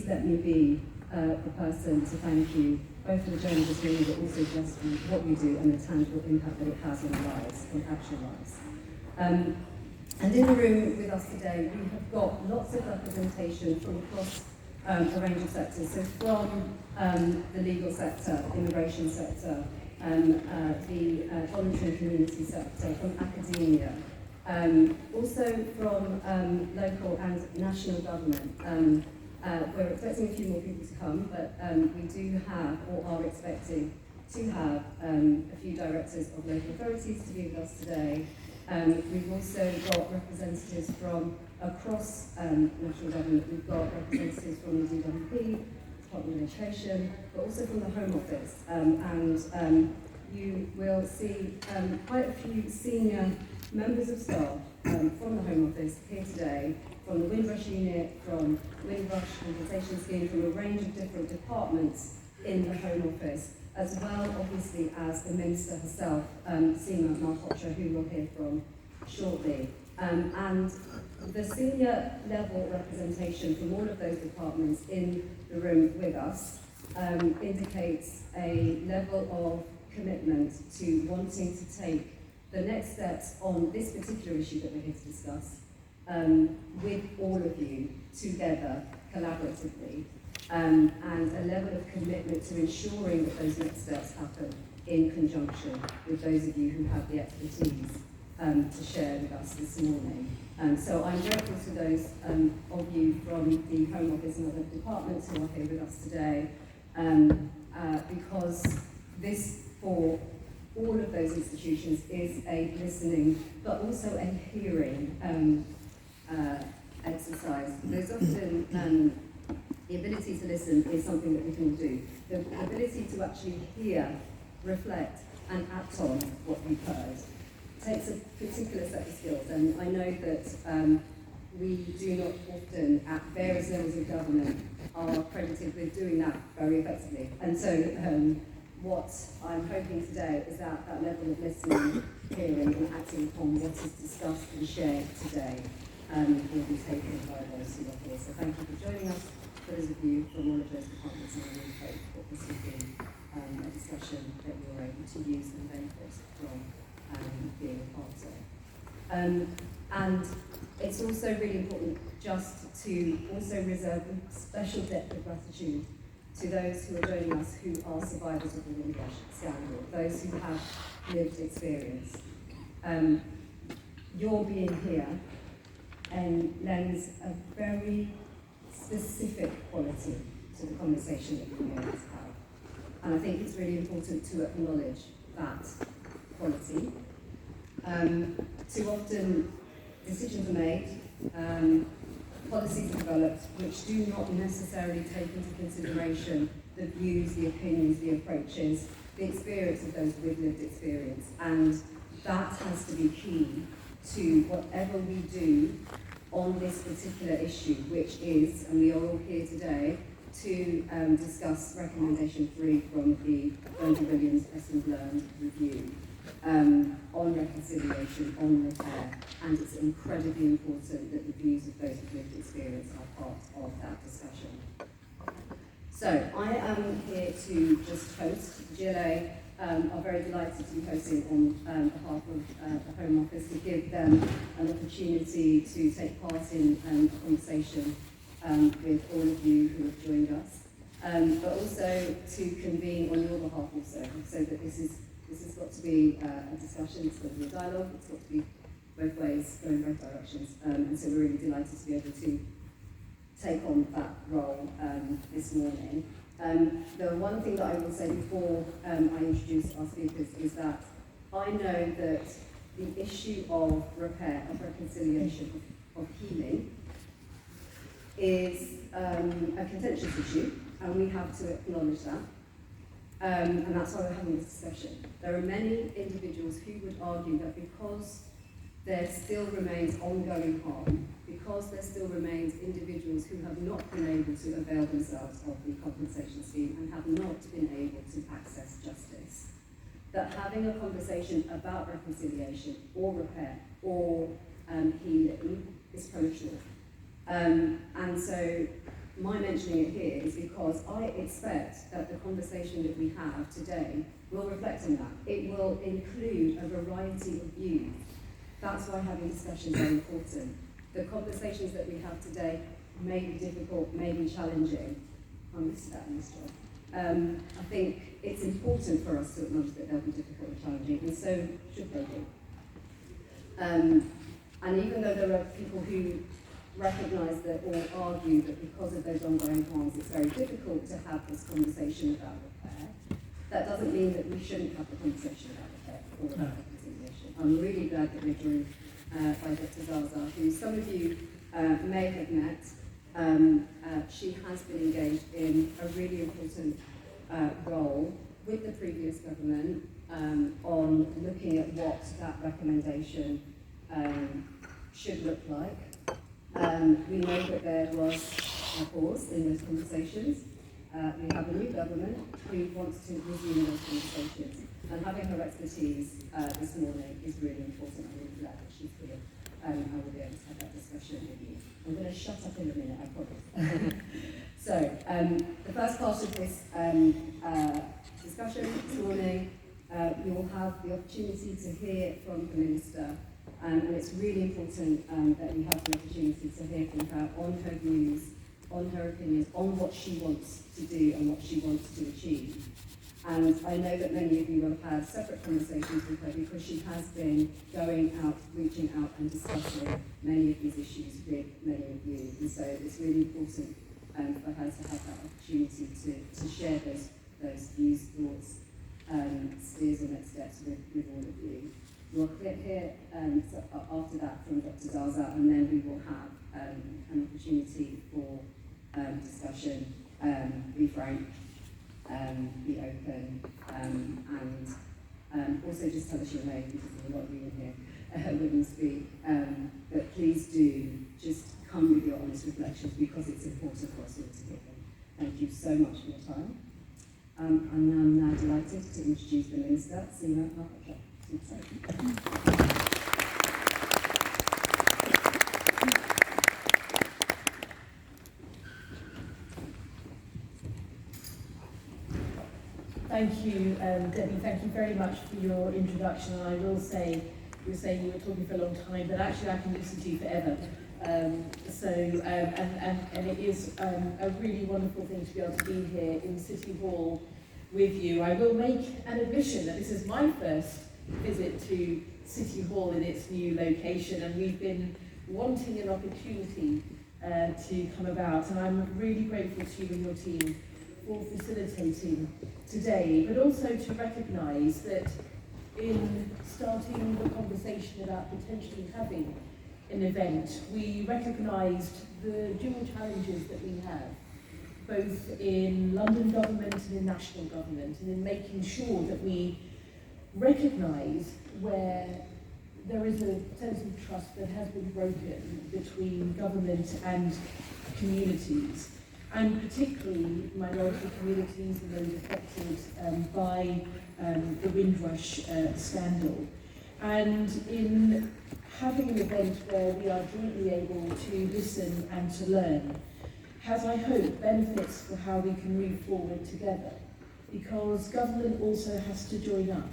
please let me be the person to thank you, both for the journey this morning, but also just for what you do and the tangible impact that it has on our lives, on actual lives. And in the room with us today, we have got lots of representation from across a range of sectors. So from the legal sector, immigration sector, the voluntary community sector, from academia, also from local and national government. We're expecting a few more people to come, but we do have, or are expecting to have, a few directors of local authorities to be with us today. We've also got representatives from across national government. We've got representatives from the DWP, Department of Education, but also from the Home Office. And you will see quite a few senior members of staff from the Home Office here today, from the Windrush unit, from Windrush Consultation scheme, from a range of different departments in the Home Office, as well, obviously, as the Minister herself, Seema Malhotra, who we'll hear from shortly. And the senior level representation from all of those departments in the room with us indicates a level of commitment to wanting to take the next steps on this particular issue that we're here to discuss with all of you together, collaboratively, and a level of commitment to ensuring that those next steps happen in conjunction with those of you who have the expertise to share with us this morning. So I'm grateful to those of you from the Home Office and other departments who are here with us today, because this, for all of those institutions, is a listening, but also a hearing exercise. There's often the ability to listen is something that we can all do. The ability to actually hear, reflect, and act on what we've heard takes a particular set of skills, and I know that we do not often, at various levels of government, are credited with doing that very effectively. And so what I'm hoping today is that that level of listening, hearing, and acting upon what is discussed and shared today will be taken by those who are here. So thank you for joining us. For those of you from all of those departments, and I really hope that this will be a discussion that you're able to use and benefit from being a part of. And it's also really important just to also reserve a special debt of gratitude to those who are joining us who are survivors of the Windrush scandal, those who have lived experience. Your being here lends a very specific quality to the conversation that we're going to have. And I think it's really important to acknowledge that quality. Too often decisions are made, policies are developed which do not necessarily take into consideration the views, the opinions, the approaches, the experience of those with lived experience. And that has to be key to whatever we do on this particular issue, which is, and we are all here today, to discuss recommendation 3 from the Wendy Williams Lessons Learned review on reconciliation, on repair, and it's incredibly important that the views of those with lived experience are part of that discussion. So I am here to just host. GLA are very delighted to be hosting on behalf of the Home Office to give them an opportunity to take part in a conversation with all of you who have joined us, but also to convene on your behalf also, so that this has got to be a discussion, it's got to be a dialogue, it's got to be both ways, go in both directions, and so we're really delighted to be able to take on that role this morning. The one thing that I will say before I introduce our speakers is that I know that the issue of repair, of reconciliation, of healing is a contentious issue, and we have to acknowledge that. And that's why we're having this discussion. There are many individuals who would argue that because there still remains ongoing harm, because there still remains individuals who have not been able to avail themselves of the compensation scheme and have not been able to access justice, that having a conversation about reconciliation or repair or healing is premature. And so my mentioning it here is because I expect that the conversation that we have today will reflect on that. It will include a variety of views. That's why having discussions are important. The conversations that we have today may be difficult, may be challenging. I'm used to that in this job. I think it's important for us to acknowledge that they'll be difficult and challenging, and so should they be. And even though there are people who recognise that or argue that because of those ongoing harms it's very difficult to have this conversation about repair, that doesn't mean that we shouldn't have the conversation about repair or about reconciliation. I'm really glad that we're joined by Dr. Zaza, who some of you may have met. She has been engaged in a really important role with the previous government on looking at what that recommendation should look like. We know that there was a pause in those conversations. We have a new government who wants to resume those conversations. And having her expertise this morning is really important. I'm really glad that she's here. I will be able to have that discussion with you. I'm going to shut up in a minute, I promise. So, the first part of this discussion this morning, you will have the opportunity to hear from the Minister, and it's really important that we have the opportunity to hear from her on her views, on her opinions, on what she wants to do and what she wants to achieve. And I know that many of you will have had separate conversations with her because she has been going out, reaching out and discussing many of these issues with many of you. And so it's really important for her to have that opportunity to share those views, thoughts, steers and next steps with all of you. We'll hear after that from Dr. Zaza, and then we will have an opportunity for discussion, be frank, be open, and also just tell us your name, because there's a lot of you in here when you speak. But please do just come with your honest reflections, because it's important for us all to hear them. Thank you so much for your time. I'm now delighted to introduce the Minister, Seema Mahacha. Thank you, Debbie. Thank you very much for your introduction. And I will say, you were saying you were talking for a long time, but actually I can listen to you forever. And it is a really wonderful thing to be able to be here in Cityhall with you. I will make an admission that this is my first visit to Cityhall in its new location, and we've been wanting an opportunity to come about, and I'm really grateful to you and your team for facilitating today, but also to recognise that in starting the conversation about potentially having an event, we recognised the dual challenges that we have, both in London government and in national government, and in making sure that we recognise where there is a sense of trust that has been broken between government and communities, and particularly minority communities and those affected by the Windrush scandal. And in having an event where we are jointly able to listen and to learn has, I hope, benefits for how we can move forward together, because government also has to join up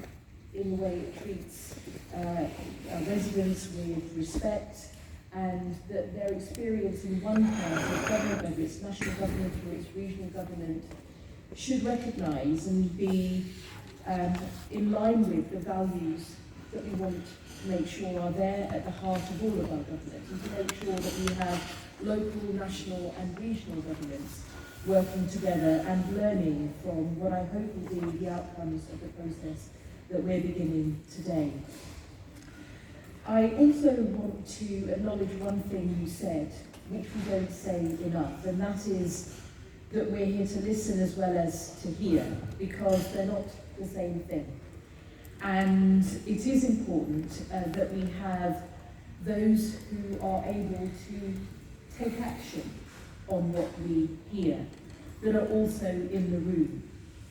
in the way it treats residents with respect, and that their experience in one part of government, whether it's national government or it's regional government, should recognise and be in line with the values that we want to make sure are there at the heart of all of our government, and to make sure that we have local, national and regional governments working together and learning from what I hope will be the outcomes of the process that we're beginning today. I also want to acknowledge one thing you said, which we don't say enough, and that is that we're here to listen as well as to hear, because they're not the same thing. And it is important that we have those who are able to take action on what we hear, that are also in the room.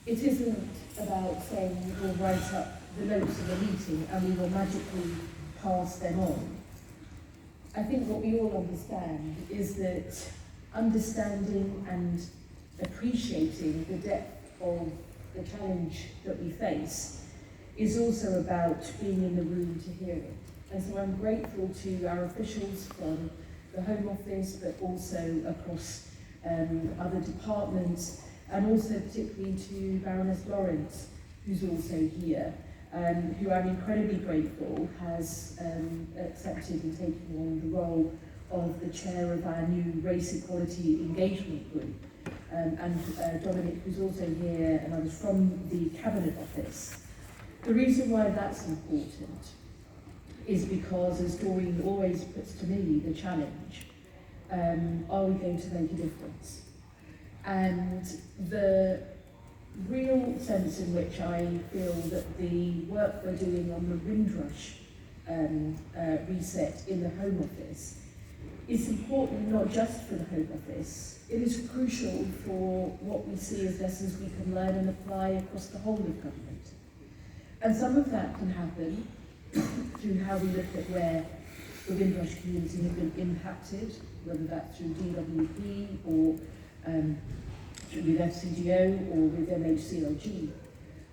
It isn't about saying we'll write up the notes of a meeting and we will magically pass them on. I think what we all understand is that understanding and appreciating the depth of the challenge that we face is also about being in the room to hear it. And so I'm grateful to our officials from the Home Office, but also across other departments, and also particularly to Baroness Lawrence, who's also here, who I'm incredibly grateful has accepted and taken on the role of the chair of our new Race Equality Engagement Group. And Dominic, who's also here, and others from the Cabinet Office. The reason why that's important is because, as Doreen always puts to me, the challenge, are we going to make a difference? And the real sense in which I feel that the work we're doing on the Windrush reset in the Home Office is important not just for the Home Office, it is crucial for what we see as lessons we can learn and apply across the whole of government. And some of that can happen through how we look at where the Windrush community have been impacted, whether that's through DWP or with FCDO or with MHCLG.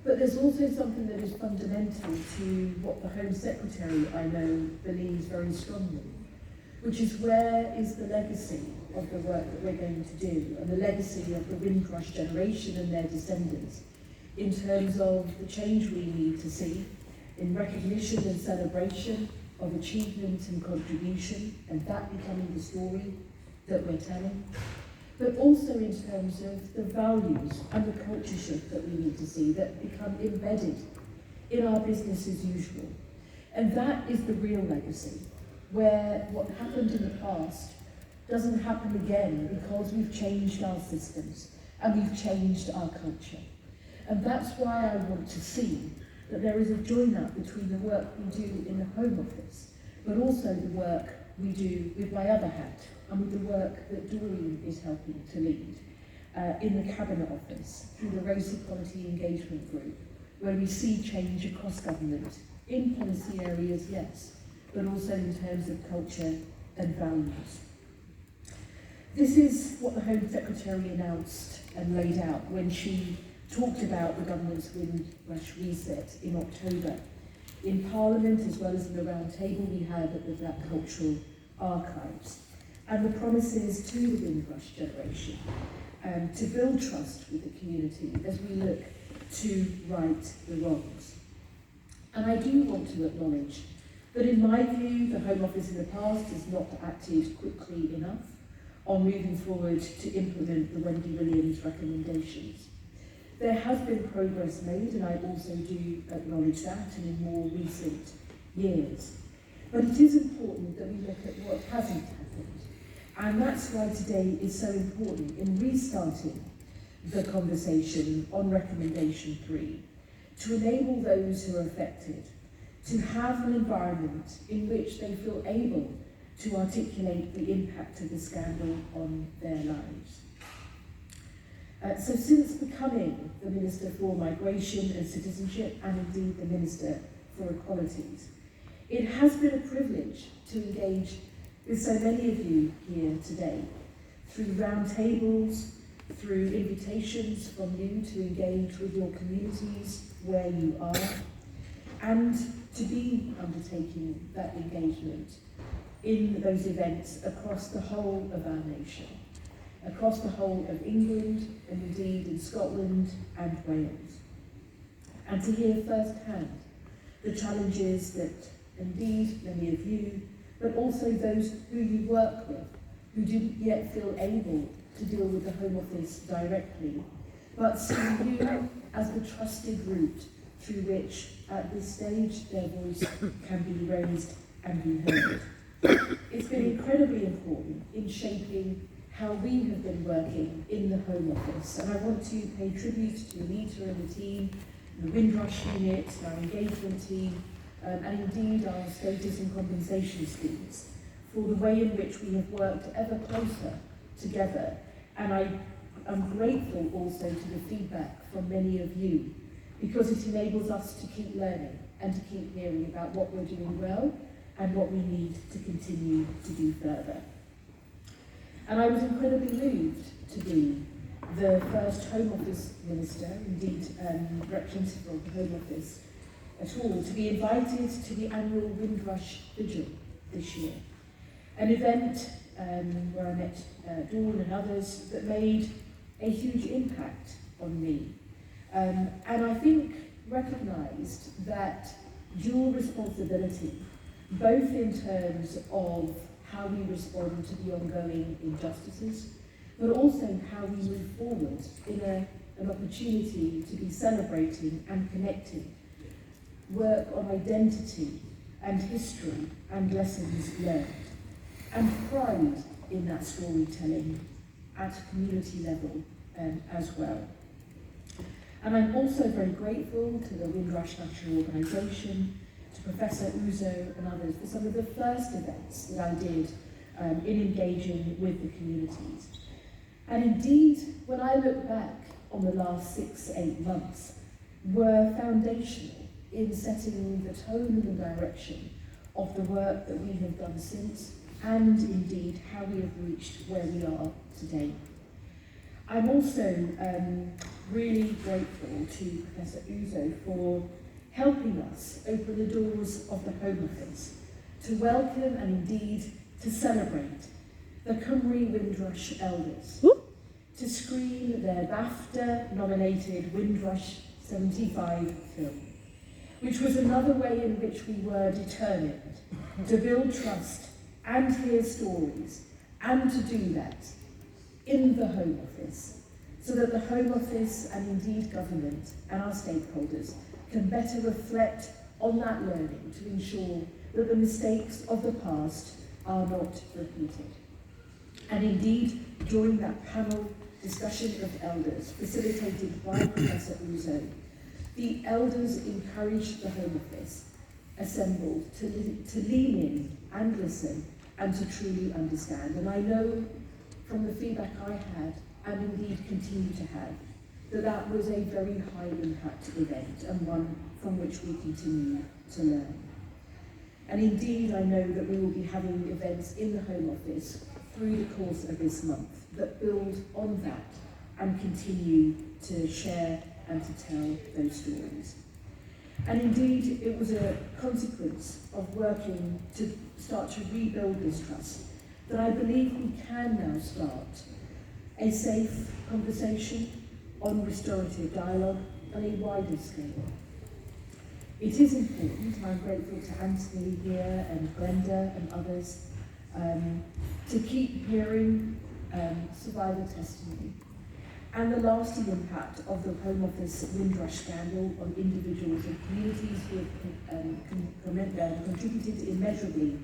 But there's also something that is fundamental to what the Home Secretary, I know, believes very strongly, which is where is the legacy of the work that we're going to do, and the legacy of the Windrush generation and their descendants, in terms of the change we need to see in recognition and celebration of achievement and contribution, and that becoming the story that we're telling, but also in terms of the values and the culture shift that we need to see that become embedded in our business as usual. And that is the real legacy, where what happened in the past doesn't happen again because we've changed our systems and we've changed our culture. And that's why I want to see that there is a join-up between the work we do in the Home Office, but also the work we do with my other hat, and with the work that Doreen is helping to lead in the Cabinet Office, through the Race Equality Engagement Group, where we see change across government, in policy areas, yes, but also in terms of culture and values. This is what the Home Secretary announced and laid out when she talked about the government's Windrush reset in October in Parliament, as well as in the round table we had at the Black Cultural Archives, and the promises to the Windrush generation to build trust with the community as we look to right the wrongs. And I do want to acknowledge that in my view, the Home Office in the past has not acted quickly enough on moving forward to implement the Wendy Williams recommendations. There has been progress made, and I also do acknowledge that, and in more recent years. But it is important that we look at what hasn't happened. And that's why today is so important in restarting the conversation on recommendation 3, to enable those who are affected to have an environment in which they feel able to articulate the impact of the scandal on their lives. So since becoming the Minister for Migration and Citizenship, and indeed the Minister for Equalities, it has been a privilege to engage with so many of you here today, through roundtables, through invitations from you to engage with your communities where you are, and to be undertaking that engagement in those events across the whole of our nation, across the whole of England, and indeed in Scotland and Wales, and to hear firsthand the challenges that indeed many of you, but also those who you work with, who didn't yet feel able to deal with the Home Office directly, but see you as the trusted route through which, at this stage, their voice can be raised and be heard. It's been incredibly important in shaping how we have been working in the Home Office, and I want to pay tribute to Anita and the team, the Windrush unit, our engagement team, and indeed our status and compensation schemes, for the way in which we have worked ever closer together. And I'm grateful also to the feedback from many of you, because it enables us to keep learning and to keep hearing about what we're doing well and what we need to continue to do further. And I was incredibly moved to be the first Home Office Minister, indeed representative of the Home Office at all, to be invited to the annual Windrush Vigil this year. An event where I met Dawn and others that made a huge impact on me. And I think recognised that dual responsibility, both in terms of how we respond to the ongoing injustices, but also how we move forward in an opportunity to be celebrating and connecting, work on identity and history and lessons learned, and pride in that storytelling at a community level as well. And I'm also very grateful to the Windrush National Organisation, to Professor Uzo and others for some of the first events that I did in engaging with the communities. And indeed, when I look back on the last 6-8 months, were foundational in setting the tone and the direction of the work that we have done since, and indeed how we have reached where we are today. I'm also really grateful to Professor Uzo for helping us open the doors of the Home Office to welcome and indeed to celebrate the Cymru Windrush Elders, to screen their BAFTA-nominated Windrush 75 film, which was another way in which we were determined to build trust and hear stories, and to do that in the Home Office, so that the Home Office and indeed government and our stakeholders can better reflect on that learning to ensure that the mistakes of the past are not repeated. And indeed, during that panel discussion of elders, facilitated by Professor Uzo, the elders encouraged the Home Office assembled to lean in and listen and to truly understand. And I know from the feedback I had, and indeed continue to have, that that was a very high impact event and one from which we continue to learn. And indeed, I know that we will be having events in the Home Office through the course of this month that build on that and continue to share and to tell those stories. And indeed, it was a consequence of working to start to rebuild this trust that I believe we can now start a safe conversation on restorative dialogue on a wider scale. It is important, and I'm grateful to Anthony here and Glenda and others, to keep hearing survivor testimony and the lasting impact of the Home Office Windrush scandal on individuals and communities who have contributed immeasurably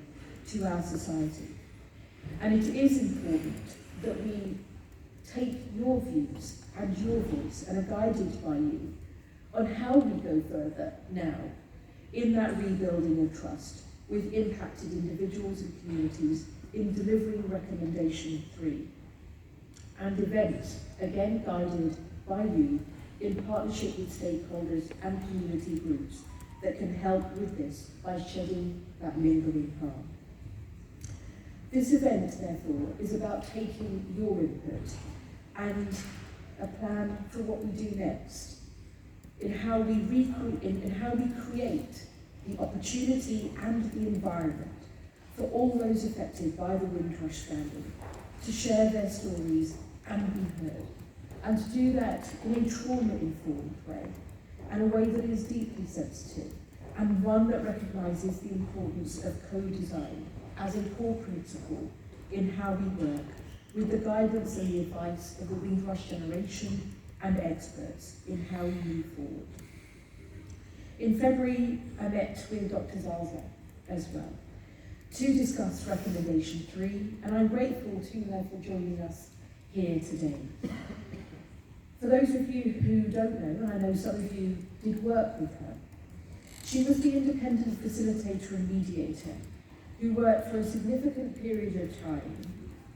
to our society. And it is important that we take your views and your voice and are guided by you on how we go further now in that rebuilding of trust with impacted individuals and communities in delivering recommendation 3. And events, again guided by you, in partnership with stakeholders and community groups that can help with this by shedding that lingering harm. This event, therefore, is about taking your input and a plan for what we do next, in how we create the opportunity and the environment for all those affected by the Windrush scandal to share their stories and be heard, and to do that in a trauma-informed way, and a way that is deeply sensitive, and one that recognises the importance of co-design as a core principle in how we work, with the guidance and the advice of the Windrush Generation and experts in how we move forward. In February, I met with Dr. Zalza as well to discuss recommendation 3, and I'm grateful to her for joining us here today. For those of you who don't know, and I know some of you did work with her, she was the independent facilitator and mediator who worked for a significant period of time,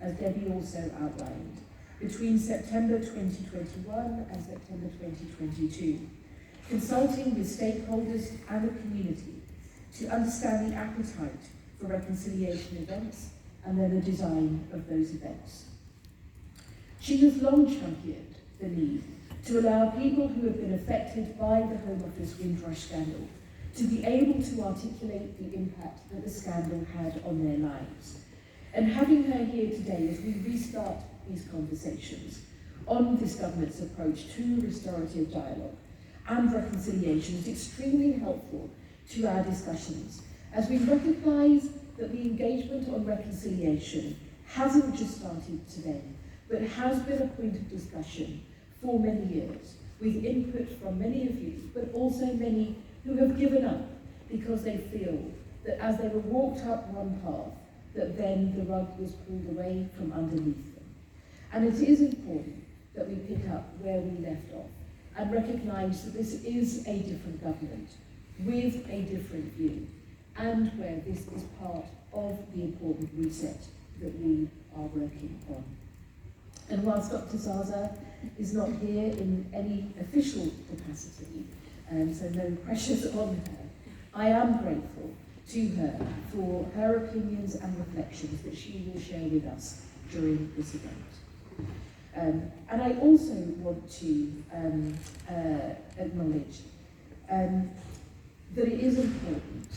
as Debbie also outlined, between September 2021 and September 2022, consulting with stakeholders and the community to understand the appetite for reconciliation events and then the design of those events. She has long championed the need to allow people who have been affected by the Home Office Windrush scandal to be able to articulate the impact that the scandal had on their lives. And having her here today as we restart these conversations on this government's approach to restorative dialogue and reconciliation is extremely helpful to our discussions, as we recognise that the engagement on reconciliation hasn't just started today, but has been a point of discussion for many years, with input from many of you, but also many who have given up because they feel that as they were walked up one path, that then the rug was pulled away from underneath them. And it is important that we pick up where we left off and recognise that this is a different government with a different view, and where this is part of the important reset that we are working on. And whilst Dr. Zaza is not here in any official capacity, so no pressures on her, I am grateful to her for her opinions and reflections that she will share with us during this event. And I also want to acknowledge that it is important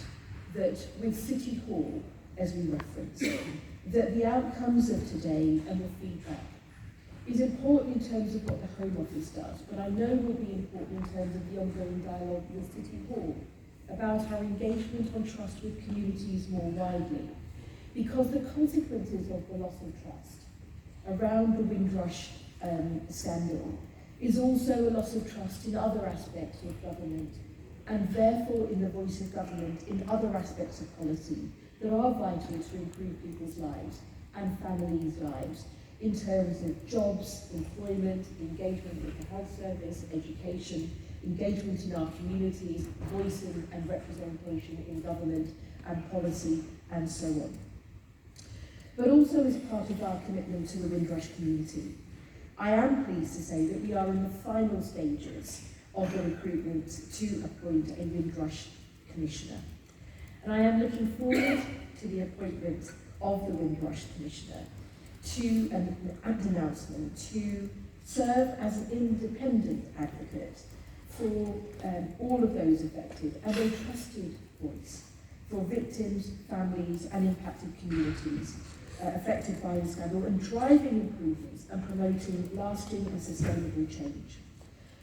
that with Cityhall, as we referenced, that the outcomes of today and the feedback is important in terms of what the Home Office does, but I know will be important in terms of the ongoing dialogue with Cityhall about our engagement on trust with communities more widely, because the consequences of the loss of trust around the Windrush scandal is also a loss of trust in other aspects of government, and therefore in the voice of government in other aspects of policy that are vital to improve people's lives and families' lives in terms of jobs, employment, engagement with the health service, education, engagement in our communities, voicing and representation in government and policy, and so on. But also as part of our commitment to the Windrush community, I am pleased to say that we are in the final stages of the recruitment to appoint a Windrush Commissioner. And I am looking forward to the appointment of the Windrush Commissioner to an announcement to serve as an independent advocate for all of those affected and a trusted voice for victims, families and impacted communities affected by the scandal, and driving improvements and promoting lasting and sustainable change.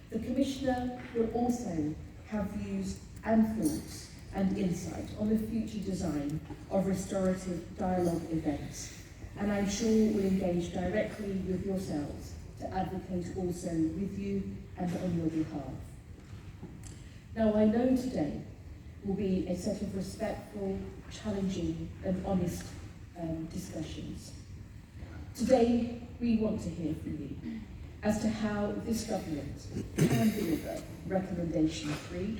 The Commissioner will also have views and thoughts and insight on the future design of restorative dialogue events, and I'm sure will engage directly with yourselves to advocate also with you and on your behalf. Now, I know today will be a set of respectful, challenging and honest discussions. Today, we want to hear from you as to how this government can deliver recommendation 3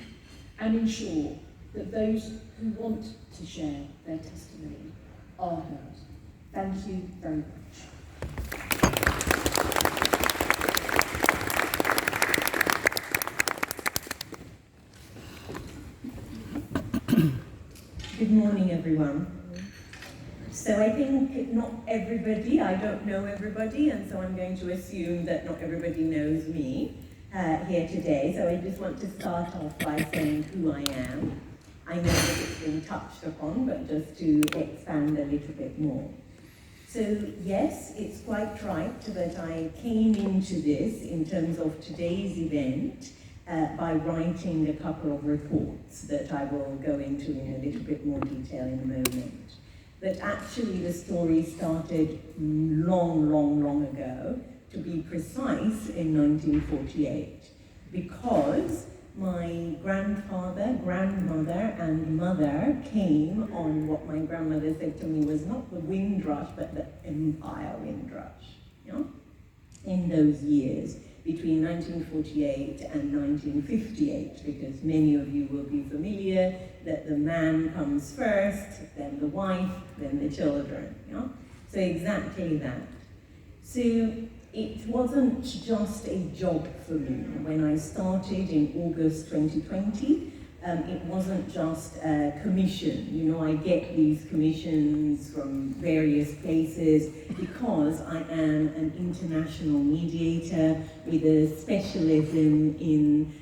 and ensure that those who want to share their testimony are heard. Thank you very much. Good morning, everyone. So I think not everybody, I don't know everybody, and so I'm going to assume that not everybody knows me here today. So I just want to start off by saying who I am. I know that it's been touched upon, but just to expand a little bit more. So yes, it's quite right that I came into this in terms of today's event by writing a couple of reports that I will go into in a little bit more detail in a moment. But actually the story started long ago, to be precise, in 1948, because my grandfather, grandmother, and mother came on what my grandmother said to me was not the Windrush, but the Empire Windrush, you know? In those years, between 1948 and 1958, because many of you will be familiar that the man comes first, then the wife, then the children, you know? So exactly that. So it wasn't just a job for me. When I started in August 2020, it wasn't just a commission. You know, I get these commissions from various places because I am an international mediator with a specialism in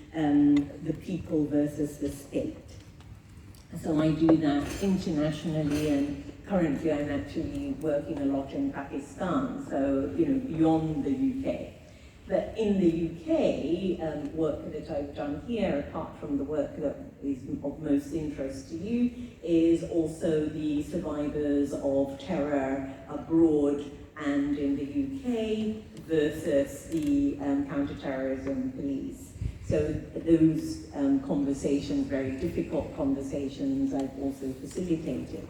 the people versus the state. So I do that internationally, and currently I'm actually working a lot in Pakistan, so, you know, beyond the UK. But in the UK, work that I've done here, apart from the work that is of most interest to you, is also the survivors of terror abroad and in the UK versus the counter-terrorism police. So those conversations, very difficult conversations, I've also facilitated.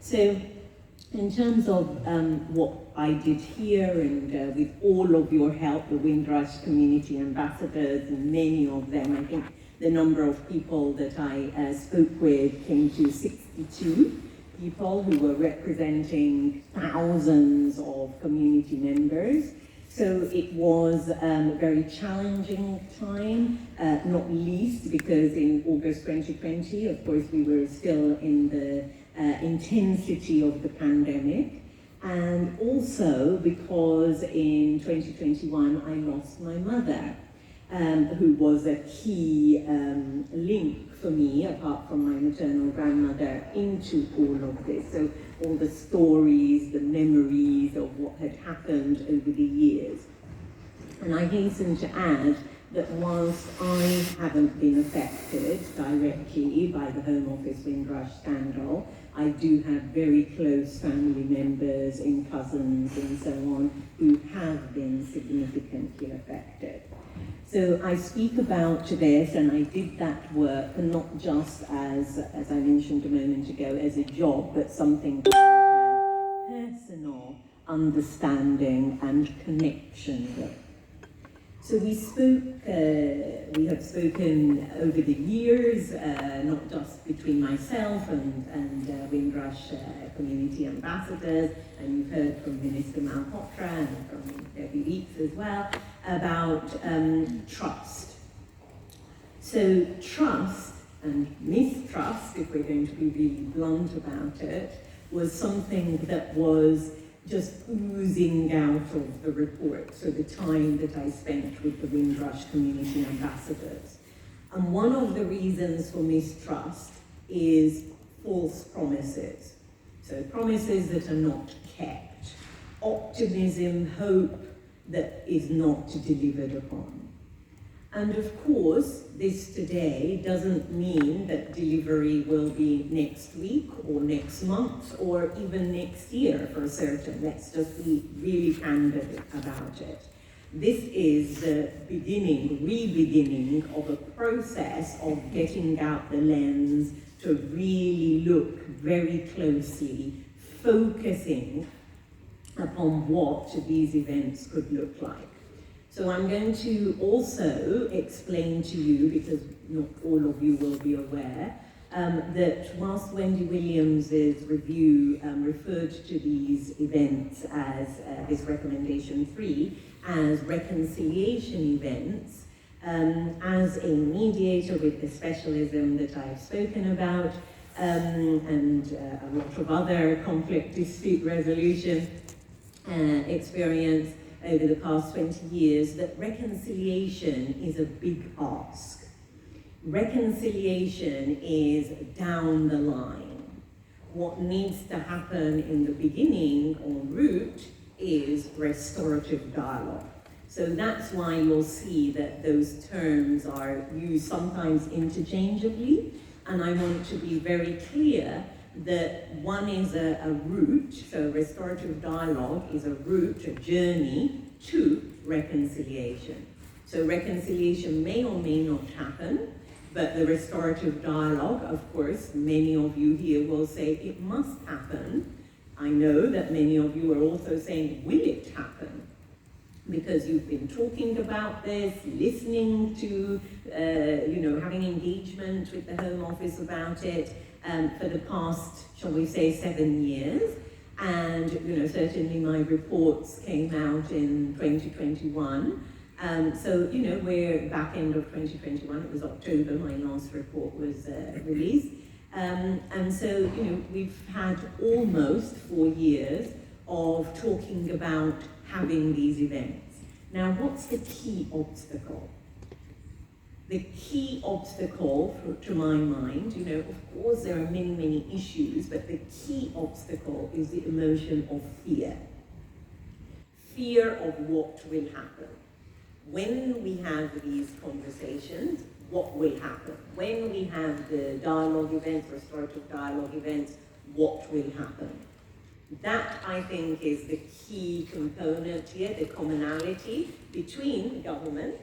So in terms of what I did here, and with all of your help, the Windrush community ambassadors, and many of them, I think the number of people that I spoke with came to 62 people who were representing thousands of community members. So it was a very challenging time, not least because in August 2020, of course, we were still in the intensity of the pandemic, and also because in 2021 I lost my mother, who was a key link for me, apart from my maternal grandmother, into all of this. So all the stories, the memories of what had happened over the years. And I hasten to add that whilst I haven't been affected directly by the Home Office Windrush scandal, I do have very close family members and cousins and so on who have been significantly affected. So I speak about this, and I did that work not just as I mentioned a moment ago, as a job, but something that I have personal understanding and connection with. So we have spoken over the years, not just between myself and Windrush community ambassadors, and you've heard from Minister Malhotra and from Debbie Weeks as well, about trust. So trust and mistrust, if we're going to be really blunt about it, was something that was just oozing out of the report, so the time that I spent with the Windrush community ambassadors. And one of the reasons for mistrust is false promises. So promises that are not kept, optimism, hope that is not delivered upon. And of course, this today doesn't mean that delivery will be next week or next month or even next year for certain. Let's just be really candid about it. This is the beginning, re-beginning of a process of getting out the lens to really look very closely, focusing upon what these events could look like. So I'm going to also explain to you, because not all of you will be aware, that whilst Wendy Williams's review referred to these events as this recommendation 3 as reconciliation events, as a mediator with the specialism that I've spoken about, and a lot of other conflict dispute resolution experience over the past 20 years, that reconciliation is a big ask. Reconciliation is down the line. What needs to happen in the beginning, en route, is restorative dialogue. So that's why you'll see that those terms are used sometimes interchangeably, and I want to be very clear that one is a route, so restorative dialogue is a route, a journey to reconciliation. So reconciliation may or may not happen, but the restorative dialogue, of course, many of you here will say it must happen. I know that many of you are also saying, will it happen? Because you've been talking about this, listening to, having engagement with the Home Office about it, for the past, shall we say, 7 years. And certainly my reports came out in 2021, So, we're back end of 2021, it was October, my last report was released. And so, we've had almost 4 years of talking about having these events. Now, what's the key obstacle? The key obstacle, to my mind, of course there are many, many issues, but the key obstacle is the emotion of fear. Fear of what will happen. When we have these conversations, what will happen? When we have the dialogue events, restorative dialogue events, what will happen? That, I think, is the key component here, the commonality between government,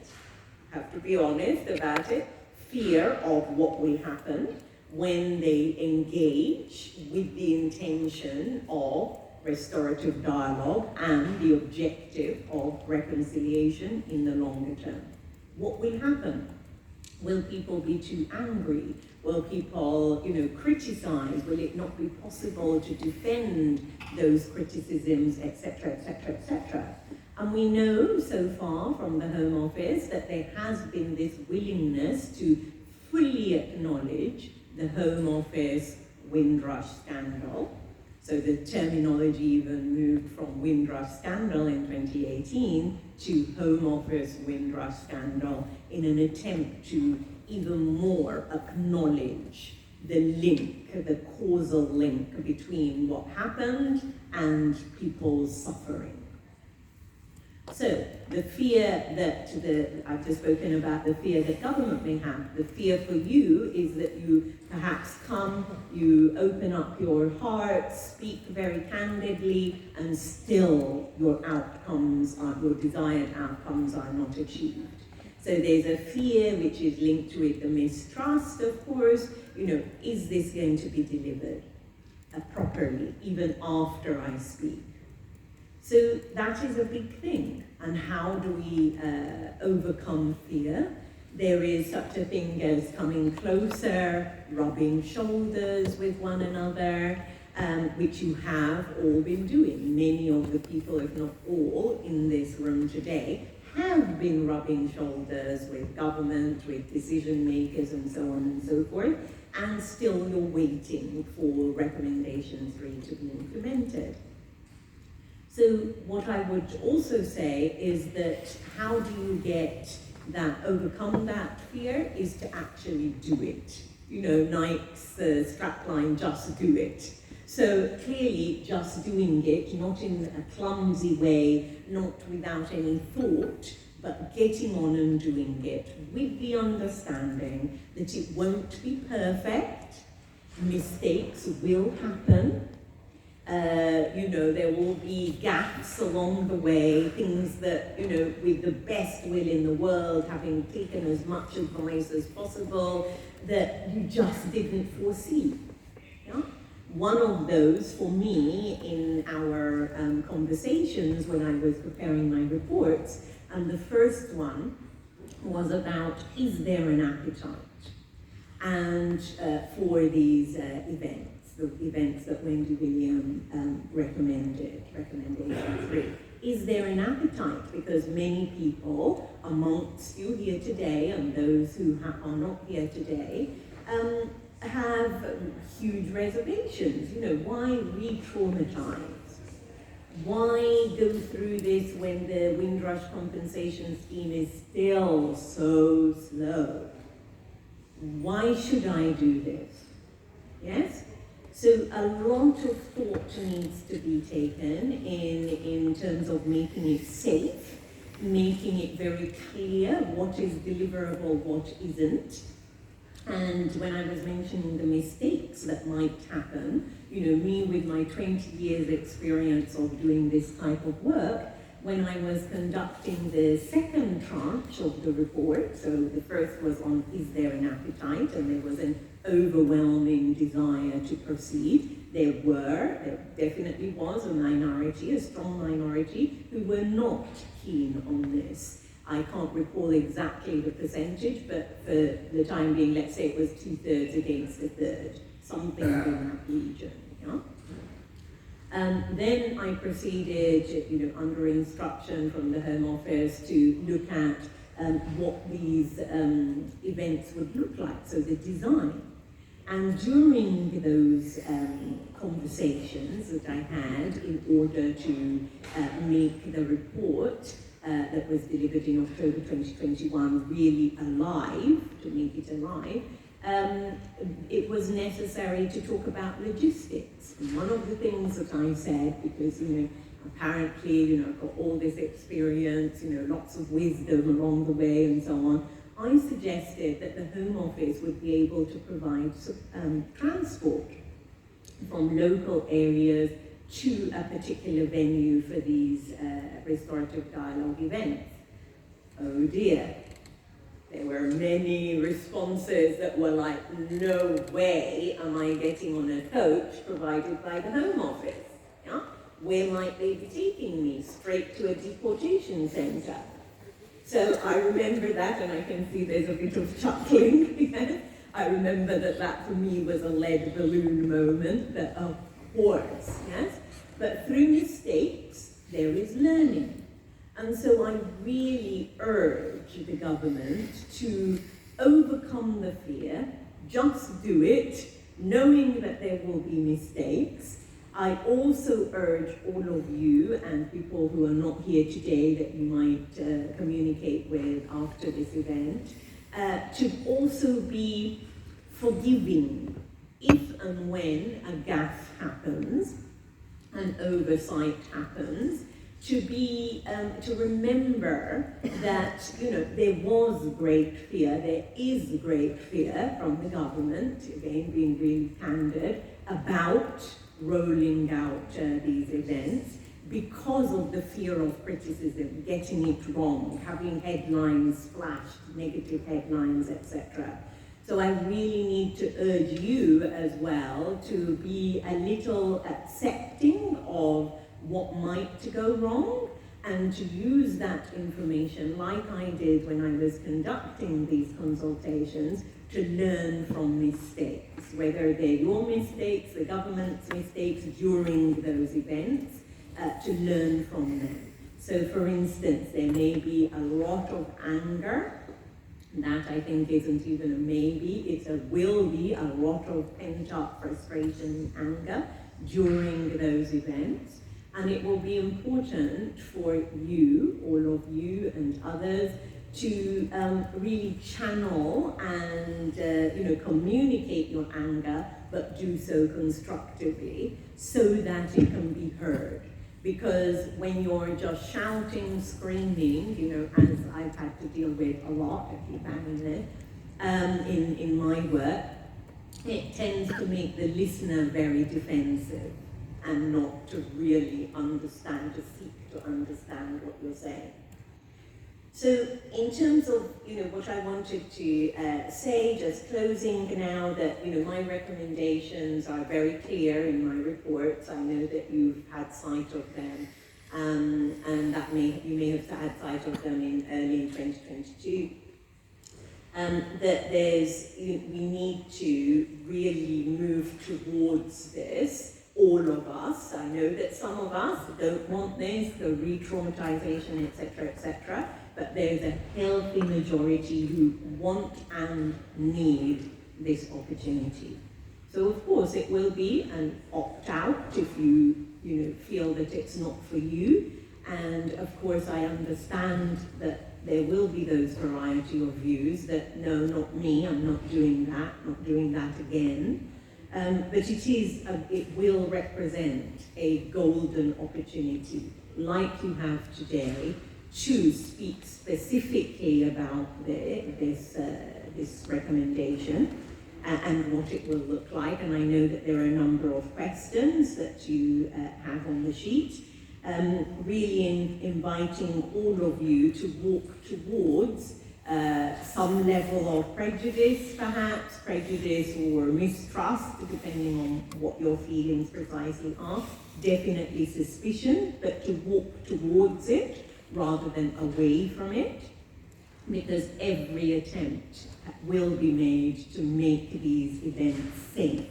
have to be honest about it, fear of what will happen when they engage with the intention of restorative dialogue and the objective of reconciliation in the longer term. What will happen? Will people be too angry? Will people, criticize? Will it not be possible to defend those criticisms, etc., etc., etc.? And we know so far from the Home Office that there has been this willingness to fully acknowledge the Home Office Windrush scandal. So the terminology even moved from Windrush scandal in 2018 to Home Office Windrush scandal in an attempt to even more acknowledge the link, the causal link between what happened and people's suffering. So the fear that I've just spoken about, the fear that government may have, the fear for you is that you perhaps come, you open up your heart, speak very candidly, and still your outcomes, your desired outcomes are not achieved. So there's a fear which is linked to it, the mistrust, of course, is this going to be delivered properly, even after I speak? So that is a big thing. And how do we overcome fear? There is such a thing as coming closer, rubbing shoulders with one another, which you have all been doing. Many of the people, if not all, in this room today have been rubbing shoulders with government, with decision makers, and so on and so forth, and still you're waiting for recommendations really to be implemented. So what I would also say is that how do you overcome that fear is to actually do it. Nike's strapline, just do it. So clearly just doing it, not in a clumsy way, not without any thought, but getting on and doing it with the understanding that it won't be perfect, mistakes will happen, there will be gaps along the way, things that, with the best will in the world, having taken as much advice as possible, that you just didn't foresee. Yeah? One of those, for me, in our conversations when I was preparing my reports, and the first one was about, is there an appetite? And for these events. The events that Wendy William recommendation 3. Is there an appetite? Because many people amongst you here today and those who are not here today have huge reservations. Why re-traumatize? Why go through this when the Windrush compensation scheme is still so slow? Why should I do this? Yes? So a lot of thought needs to be taken in terms of making it safe, making it very clear what is deliverable, what isn't. And when I was mentioning the mistakes that might happen, me with my 20 years experience of doing this type of work, when I was conducting the second tranche of the report, so the first was on is there an appetite, and there was an overwhelming desire to proceed. There definitely was a minority, a strong minority, who were not keen on this. I can't recall exactly the percentage, but for the time being, let's say it was 2/3 against 1/3, something in that region. Yeah? One of those, for me, in our conversations when I was preparing my reports, and the first was on is there an appetite, and there was an overwhelming desire to proceed. There definitely was a minority, a strong minority, who were not keen on this. I can't recall exactly the percentage, but for the time being, let's say it was 2/3 against 1/3, something in that region. Yeah? Then I proceeded, under instruction from the Home Office to look at what these events would look like, so the design. And during those conversations that I had in order to make the report that was delivered in October 2021 really alive, to make it alive, it was necessary to talk about logistics. And one of the things that I said, because, apparently, I've got all this experience, lots of wisdom along the way and so on, I suggested that the Home Office would be able to provide transport from local areas to a particular venue for these restorative dialogue events. Oh dear. There were many responses that were like, no way am I getting on a coach provided by the Home Office. Yeah? Where might they be taking me? Straight to a deportation centre. So I remember that, and I can see there's a bit of chuckling. Yes? I remember that for me was a lead balloon moment, that of course, yes? But through mistakes, there is learning. And so I really urge the government to overcome the fear, just do it, knowing that there will be mistakes. I also urge all of you and people who are not here today that you might communicate with after this event, to also be forgiving if and when a gaffe happens, an oversight happens, to be, to remember that, there was great fear, there is great fear from the government, again, being really candid, about rolling out these events because of the fear of criticism, getting it wrong, having headlines flashed, negative headlines, etc. So I really need to urge you as well to be a little accepting of what might go wrong, and to use that information, like I did when I was conducting these consultations, to learn from mistakes, whether they're your mistakes, the government's mistakes during those events, to learn from them. So for instance, there may be a lot of anger. That I think isn't even a maybe, will be a lot of pent-up frustration and anger during those events. And it will be important for you, all of you and others, to really channel and communicate your anger, but do so constructively so that it can be heard. Because when you're just shouting, screaming, as I've had to deal with a lot, I keep adding this, in my work, it tends to make the listener very defensive and not to really understand, to seek to understand what you're saying. So in terms of what I wanted to say, just closing now, that my recommendations are very clear in my reports. I know that you've had sight of them, and that you may have had sight of them early in 2022. That we need to really move towards this. All of us. I know that some of us don't want this, the re-traumatization, etc., but there's a healthy majority who want and need this opportunity. So of course it will be an opt-out if you feel that it's not for you, and of course I understand that there will be those variety of views that no, not me, I'm not doing that again. But it will represent a golden opportunity, like you have today, to speak specifically about this recommendation and what it will look like. And I know that there are a number of questions that you have on the sheet, really inviting all of you to walk towards some level of prejudice, perhaps, prejudice or mistrust, depending on what your feelings precisely are. Definitely suspicion, but to walk towards it rather than away from it, because every attempt will be made to make these events safe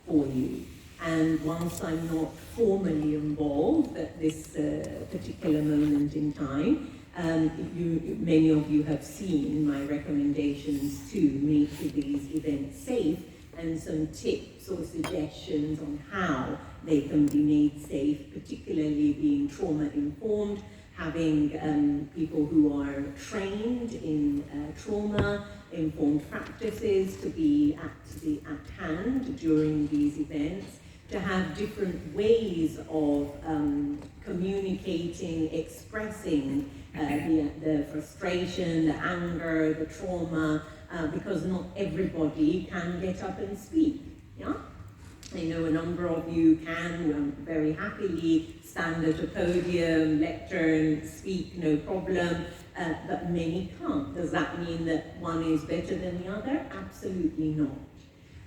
for you. And whilst I'm not formally involved at this particular moment in time, many of you have seen my recommendations to make these events safe and some tips or suggestions on how they can be made safe, particularly being trauma-informed, having people who are trained in trauma-informed practices to be at hand during these events, to have different ways of communicating, expressing the frustration, the anger, the trauma, because not everybody can get up and speak. Yeah? I know a number of you can very happily stand at a podium, lecture and speak, no problem, but many can't. Does that mean that one is better than the other? Absolutely not.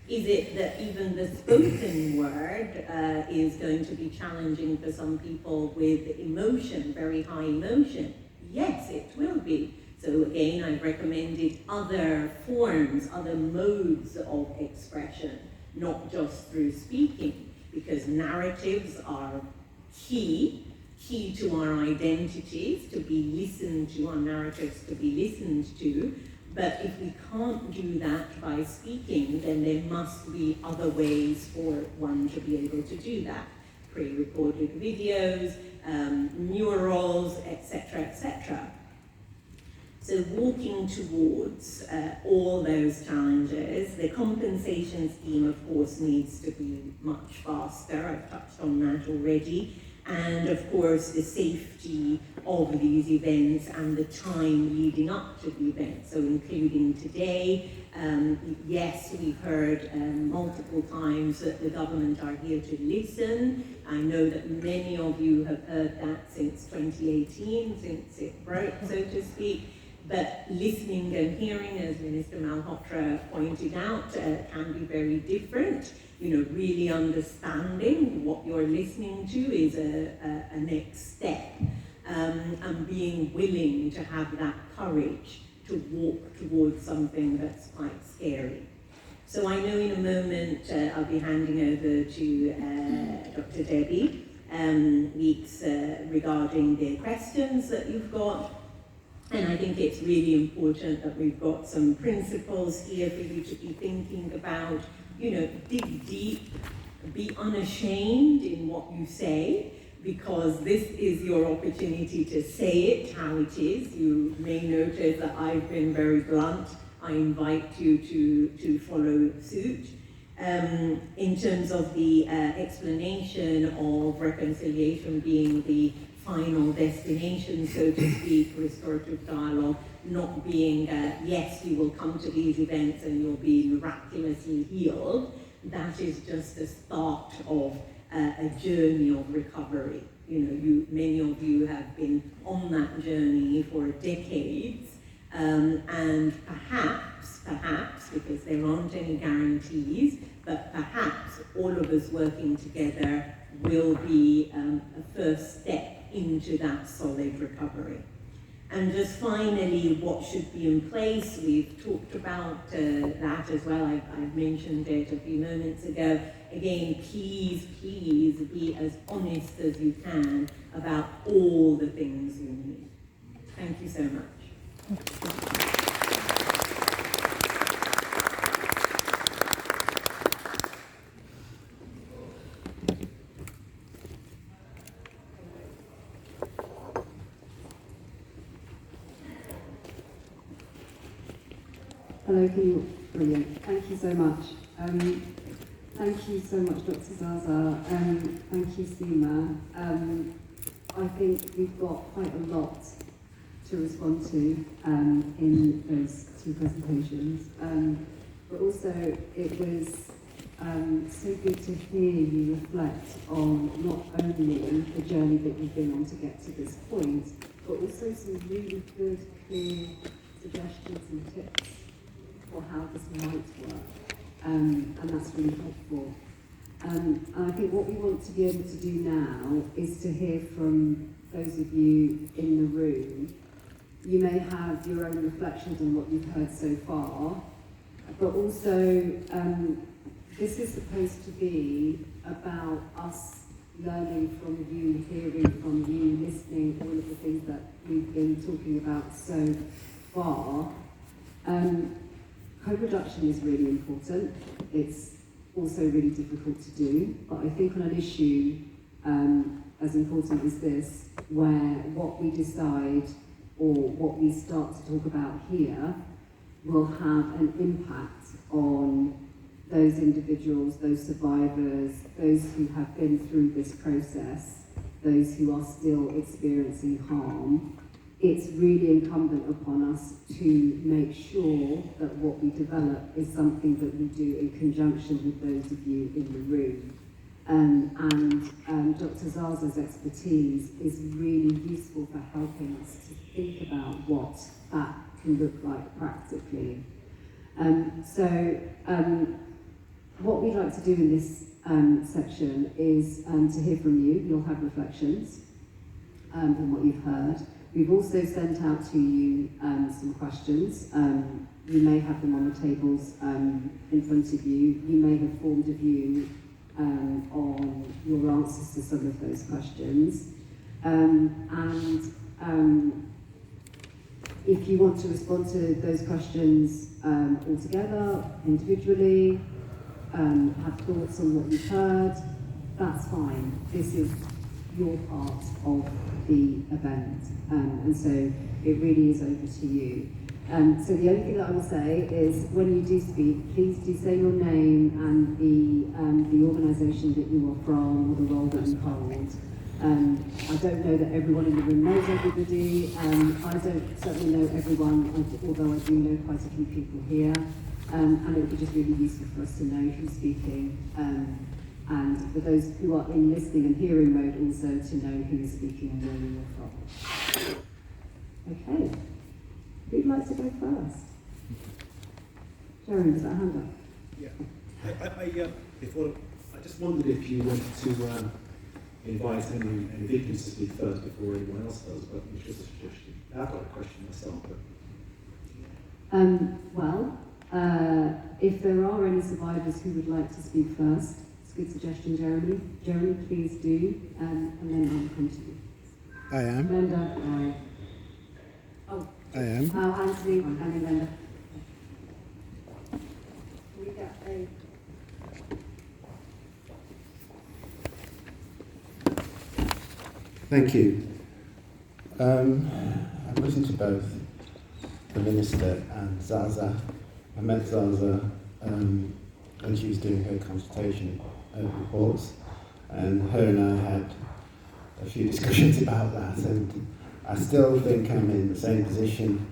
Is it that even the spoken word is going to be challenging for some people with emotion, very high emotion? Yes, it will be. So again, I've recommended other forms, other modes of expression, not just through speaking, because narratives are key to our identities, to be listened to, our narratives to be listened to. But if we can't do that by speaking, then there must be other ways for one to be able to do that. Pre-recorded videos, murals, etc., etc. So walking towards all those challenges, the compensation scheme, of course, needs to be much faster. I've touched on that already. And of course, the safety of these events and the time leading up to the event. So including today, yes, we've heard multiple times that the government are here to listen. I know that many of you have heard that since 2018, since it broke, so to speak. But listening and hearing, as Minister Malhotra pointed out, can be very different. You know, really understanding what you're listening to is a next step, and being willing to have that courage to walk towards something that's quite scary. So I know in a moment I'll be handing over to Dr. Debbie Weeks regarding the questions that you've got. And I think it's really important that we've got some principles here for you to be thinking about. You know, dig deep, be unashamed in what you say, because this is your opportunity to say it how it is. You may notice that I've been very blunt. I invite you to follow suit. In terms of the explanation of reconciliation being the final destination, so to speak, restorative dialogue, not being, yes, you will come to these events and you'll be miraculously healed. That is just the start of a journey of recovery. You know, many of you have been on that journey for decades, and perhaps, because there aren't any guarantees, but perhaps all of us working together will be a first step into that solid recovery. And just finally, what should be in place, we've talked about that as well. I've mentioned it a few moments ago. Again, please be as honest as you can about all the things you need. Thank you so much. Hello, brilliant. Thank you so much. Thank you so much, Dr. Zaza. Thank you, Seema. I think we've got quite a lot to respond to in those two presentations. But also, it was so good to hear you reflect on not only the journey that you've been on to get to this point, but also some really good, clear suggestions and tips for how this might work, and that's really helpful. And I think what we want to be able to do now is to hear from those of you in the room. You may have your own reflections on what you've heard so far, but also this is supposed to be about us learning from you, hearing from you, listening, all of the things that we've been talking about so far. Co-production is really important. It's also really difficult to do, but I think on an issue as important as this, where what we decide or what we start to talk about here will have an impact on those individuals, those survivors, those who have been through this process, those who are still experiencing harm. It's really incumbent upon us to make sure that what we develop is something that we do in conjunction with those of you in the room. And Dr. Zaza's expertise is really useful for helping us to think about what that can look like practically. What we'd like to do in this section is to hear from you. You'll have reflections on what you've heard. We've also sent out to you some questions. You may have them on the tables in front of you. You may have formed a view on your answers to some of those questions. If you want to respond to those questions all together, individually, have thoughts on what you've heard, that's fine. This is your part of the event, and so it really is over to you. So the only thing that I will say is, when you do speak, please do say your name and the organisation that you are from or the role that you hold. I don't know that everyone in the room knows everybody. I don't certainly know everyone, although I do know quite a few people here. And it would be just really useful for us to know who's speaking. And for those who are in listening and hearing mode, also to know who is speaking and where you are from. Okay. Who'd like to go first? Jeremy, is that a hand up? Yeah. I just wondered if you wanted to invite any victims to speak first before anyone else does, but it's just a suggestion. I've got a question myself, but... If there are any survivors who would like to speak first, it's a good suggestion, Jeremy. Jeremy, please do, and then I'll come to you. I am. Linda, I am. Anthony, and then Linda. We get a... Thank you. I've listened to both the Minister and Zaza. I met Zaza when she was doing her consultation reports, and her and I had a few discussions about that, and I still think I'm in the same position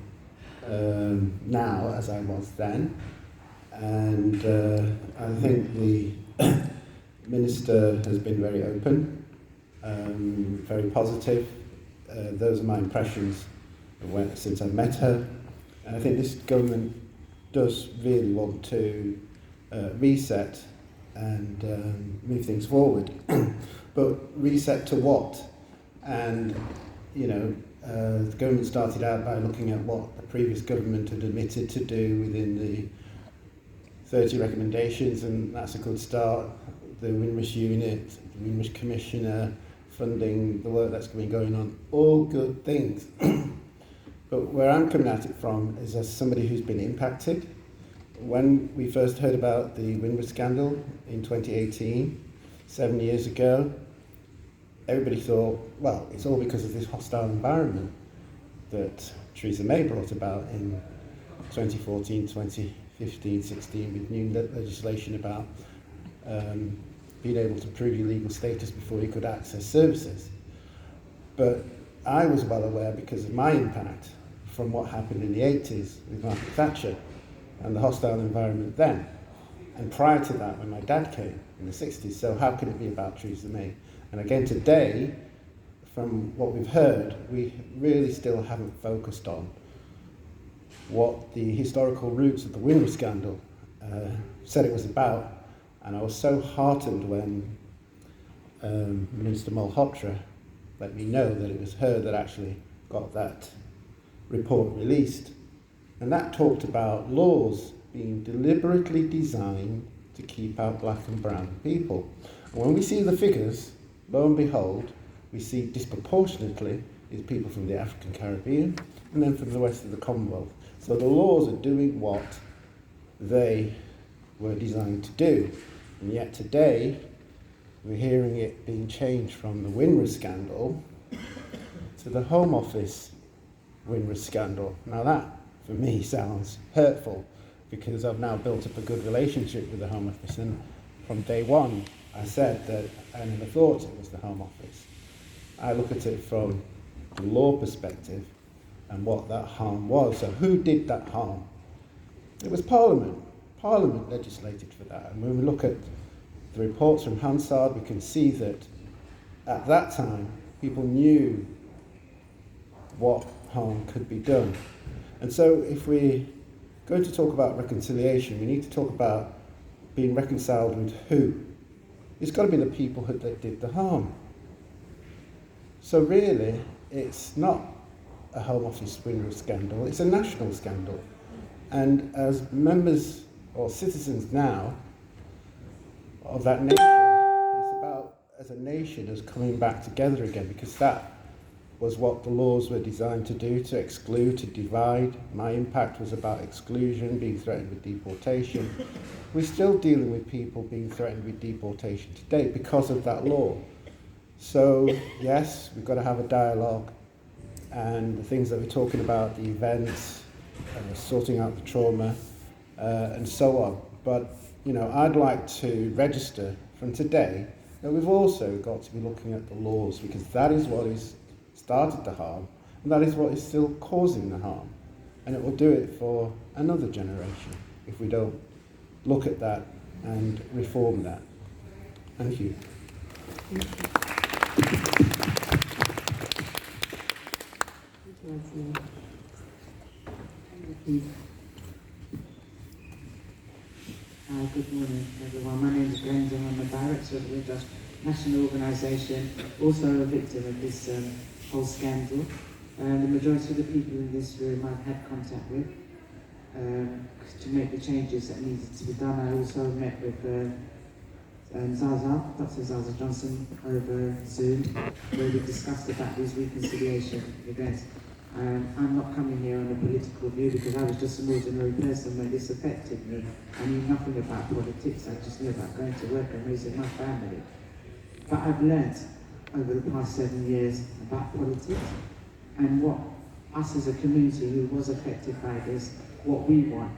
now as I was then, and I think the Minister has been very open, very positive. Those are my impressions since I've met her, and I think this government does really want to reset and move things forward. But reset to what? And, you know, the government started out by looking at what the previous government had admitted to do within the 30 recommendations, and that's a good start. The Windrush unit, the Windrush Commissioner, funding the work that's been going on, all good things. But where I'm coming at it from is as somebody who's been impacted. When we first heard about the Windrush scandal in 2018, 7 years ago, everybody thought, well, it's all because of this hostile environment that Theresa May brought about in 2014, 2015, 16 with new legislation about being able to prove your legal status before you could access services. But I was well aware, because of my impact from what happened in the 80s with Margaret Thatcher and the hostile environment then, and prior to that when my dad came in the 60s. So how could it be about Theresa May? And again today, from what we've heard, we really still haven't focused on what the historical roots of the Windrush scandal said it was about. And I was so heartened when Minister Malhotra let me know that it was her that actually got that report released. And that talked about laws being deliberately designed to to keep out black and brown people. And when we see the figures, lo and behold, we see disproportionately is people from the African Caribbean and then from the rest of the Commonwealth. So the laws are doing what they were designed to do. And yet today, we're hearing it being changed from the Windrush scandal to the Home Office Windrush scandal. Now that, for me, sounds hurtful because I've now built up a good relationship with the Home Office, and from day one I said that I never thought it was the Home Office. I look at it from the law perspective and what that harm was. So who did that harm? It was Parliament. Parliament legislated for that. And when we look at the reports from Hansard, we can see that at that time people knew what harm could be done. And so if we're going to talk about reconciliation, we need to talk about being reconciled with who? It's got to be the people that did the harm. So really, it's not a Home Office Windrush scandal, it's a national scandal. And as members or citizens now of that nation, it's about, as a nation, us coming back together again, because that was what the laws were designed to do, to exclude, to divide. My impact was about exclusion, being threatened with deportation. We're still dealing with people being threatened with deportation today because of that law. So yes, we've got to have a dialogue, and the things that we're talking about, the events, sorting out the trauma, and so on. But I'd like to register from today that we've also got to be looking at the laws, because that is what is started the harm, and that is what is still causing the harm, and it will do it for another generation if we don't look at that and reform that. Thank you. Good morning, everyone. My name is Brenda. I'm a director of the Windrush National Organisation, also a victim of this whole scandal. The majority of the people in this room I've had contact with to make the changes that needed to be done. I also met with Dr. Zaza Johnson over Zoom, where we discussed about these reconciliation events. I'm not coming here on a political view because I was just an ordinary person when this affected me. I knew nothing about politics, I just knew about going to work and raising my family. But I've learnt over the past 7 years about politics and what us as a community who was affected by this, what we want.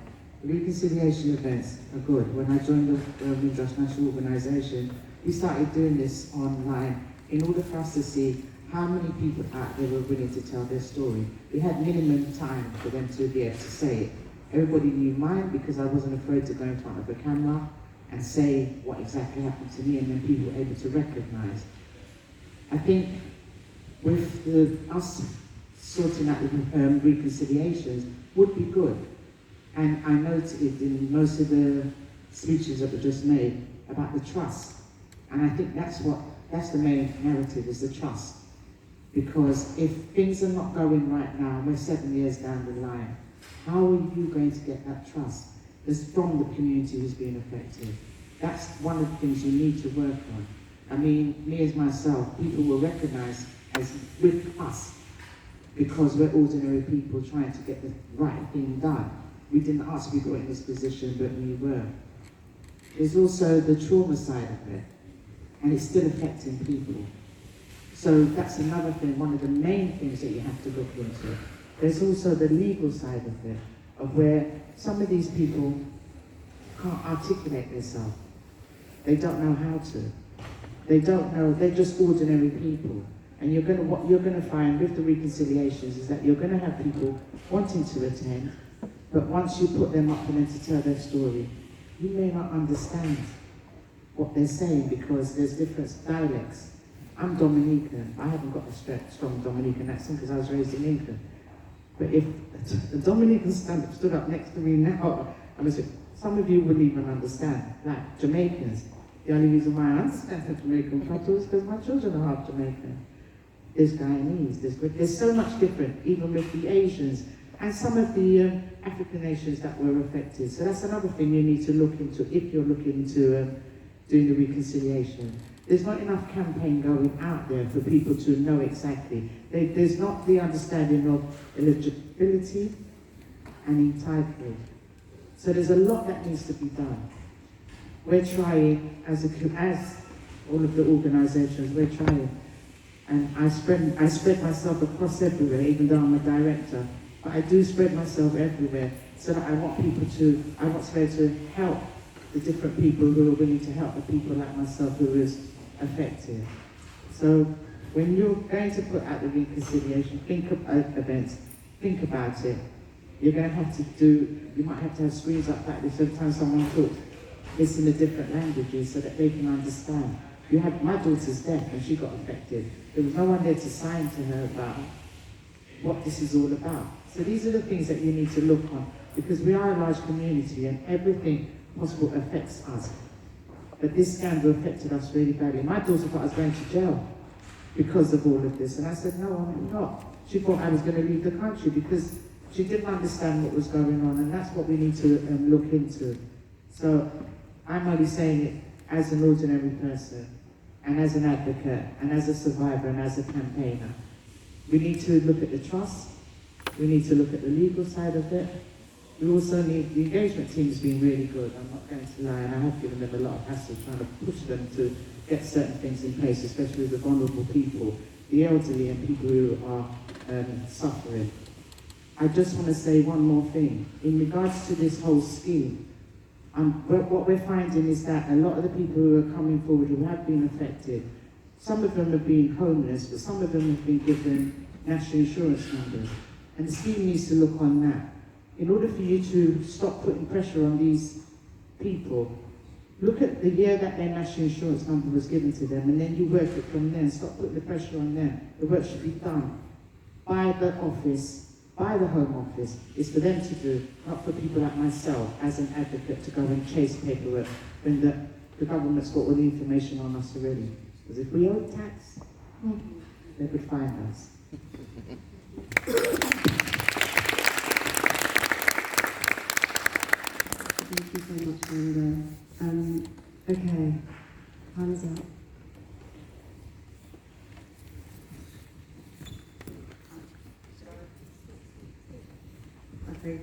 Reconciliation events are good. When I joined the Windrush National Organisation, we started doing this online in order for us to see how many people out there were willing to tell their story. We had minimum time for them to be able to say it. Everybody knew mine because I wasn't afraid to go in front of a camera and say what exactly happened to me, and then people were able to recognise. I think with us sorting out the reconciliations would be good. And I noted in most of the speeches that were just made about the trust. And I think that's the main narrative, is the trust. Because if things are not going right now, we're 7 years down the line, how are you going to get that trust? It's from the community who's being affected. That's one of the things you need to work on. I mean, me as myself, people will recognise as with us because we're ordinary people trying to get the right thing done. We didn't ask to be put in this position, but we were. There's also the trauma side of it, and it's still affecting people. So that's another thing, one of the main things that you have to look into. There's also the legal side of it, of where some of these people can't articulate themselves. They don't know how to. They don't know, they're just ordinary people. And what you're gonna find with the reconciliations is that you're gonna have people wanting to attend, but once you put them up for them to tell their story, you may not understand what they're saying because there's different dialects. I'm Dominican. I haven't got a strong Dominican accent because I was raised in England. But if the Dominican stood up next to me now, I would say, some of you wouldn't even understand. Like Jamaicans. The only reason why I understand the Jamaican culture is because my children are half Jamaican. There's Guyanese, there's so much different, even with the Asians and some of the African nations that were affected. So that's another thing you need to look into if you're looking into doing the reconciliation. There's not enough campaign going out there for people to know exactly. There's not the understanding of eligibility and entitled. So there's a lot that needs to be done. We're trying, as all of the organisations, we're trying. And I spread myself across everywhere, even though I'm a director. But I do spread myself everywhere so that I want to help the different people who are willing to help the people like myself who is affected. So when you're going to put out the reconciliation, think about it. You're going to have to you might have to have screens up like this every time someone talks. It's in the different languages so that they can understand. My daughter's deaf and she got affected. There was no one there to sign to her about what this is all about. So these are the things that you need to look on, because we are a large community and everything possible affects us. But this scandal affected us really badly. My daughter thought I was going to jail because of all of this. And I said, no, I'm not. She thought I was going to leave the country because she didn't understand what was going on. And that's what we need to look into. So I'm only saying it as an ordinary person and as an advocate and as a survivor and as a campaigner. We need to look at the trust. We need to look at the legal side of it. We also need, the engagement team has been really good, I'm not going to lie, and I have given them a lot of hassle trying to push them to get certain things in place, especially with the vulnerable people, the elderly and people who are suffering. I just want to say one more thing. In regards to this whole scheme, what we're finding is that a lot of the people who are coming forward who have been affected, some of them have been homeless, but some of them have been given national insurance numbers. And the scheme needs to look on that. In order for you to stop putting pressure on these people, look at the year that their national insurance number was given to them, and then you work it from there and stop putting the pressure on them. The work should be done by the office, by the Home Office. It's for them to do, not for people like myself as an advocate to go and chase paperwork when the government's got all the information on us already. Because if we owe tax, they would find us. Thank you so much, Linda. Okay, hands up. Okay,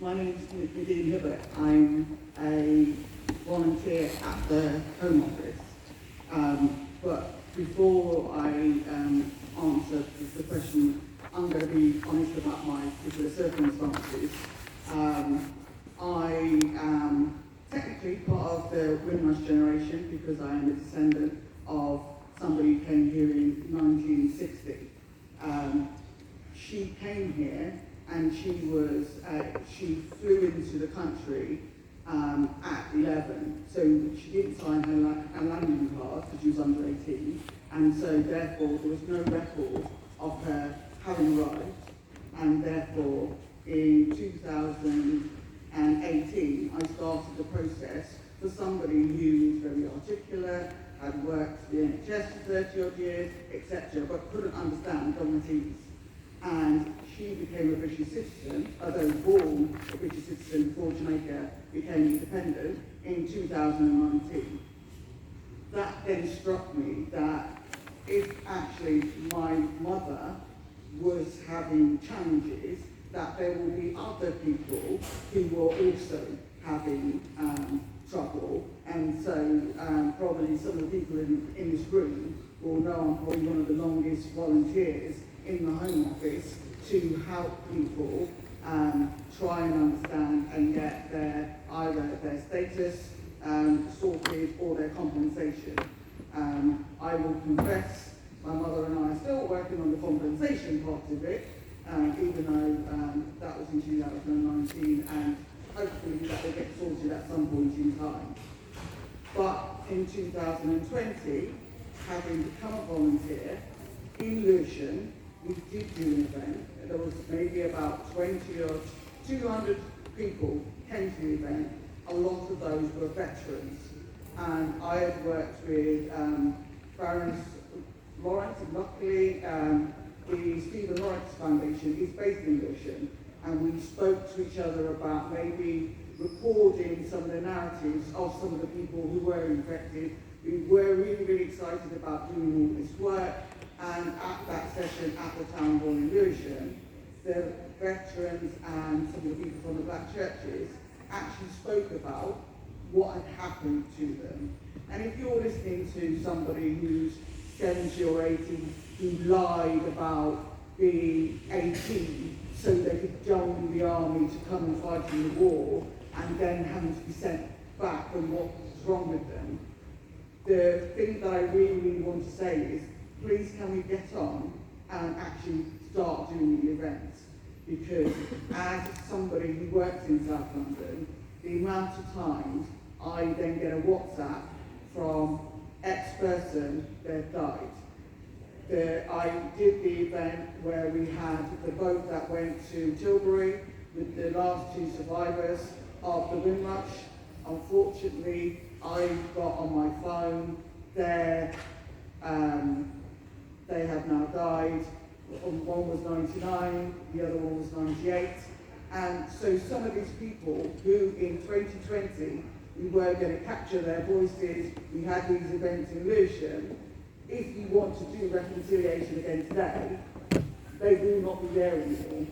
my name is Nadine Hibbert. I'm a volunteer at the Home Office. But before I answer the question, I'm going to be honest about my particular circumstances. I am technically part of the Windrush Generation because I am a descendant of somebody who came here in 1960. She came here and she flew into the country at 11, so she didn't sign her landing card because she was under 18, and so therefore there was no record of her having arrived, and therefore in 2018 I started the process for somebody who was very articulate, had worked for the NHS for 30 odd years, etc., but couldn't understand governmentese. And she became a British citizen, although born a British citizen before Jamaica became independent in 2019. That then struck me that if actually my mother was having challenges, that there will be other people who were also having trouble. And so probably some of the people in this room will know I'm probably one of the longest volunteers in the Home Office to help people try and understand and get either their status sorted or their compensation. I will confess, my mother and I are still working on the compensation part of it, even though that was in 2019, and hopefully that will get sorted at some point in time. But in 2020, having become a volunteer in Lewisham, we did do an event. There was maybe about 20 or 200 people came to the event. A lot of those were veterans. And I had worked with Baroness Lawrence, and luckily the Stephen Wright's Foundation is based in Lewisham, and we spoke to each other about maybe recording some of the narratives of some of the people who were infected. We were really, really excited about doing all this work, and at that session at the town hall in Lewisham, the veterans and some of the people from the black churches actually spoke about what had happened to them. And if you're listening to somebody who's 70 or 80 who lied about being 18 so they could join the army to come and fight in the war and then having to be sent back and what's wrong with them, the thing that I really, really want to say is, please can we get on and actually start doing the events? Because as somebody who works in South London, the amount of times I then get a WhatsApp from X person that died. I did the event where we had the boat that went to Tilbury with the last 2 survivors of the Windrush. Unfortunately, I got on my phone they have now died. One was 99, the other one was 98. And so some of these people who in 2020 we were going to capture their voices, we had these events in Lewisham. If you want to do reconciliation again today, they will not be there anymore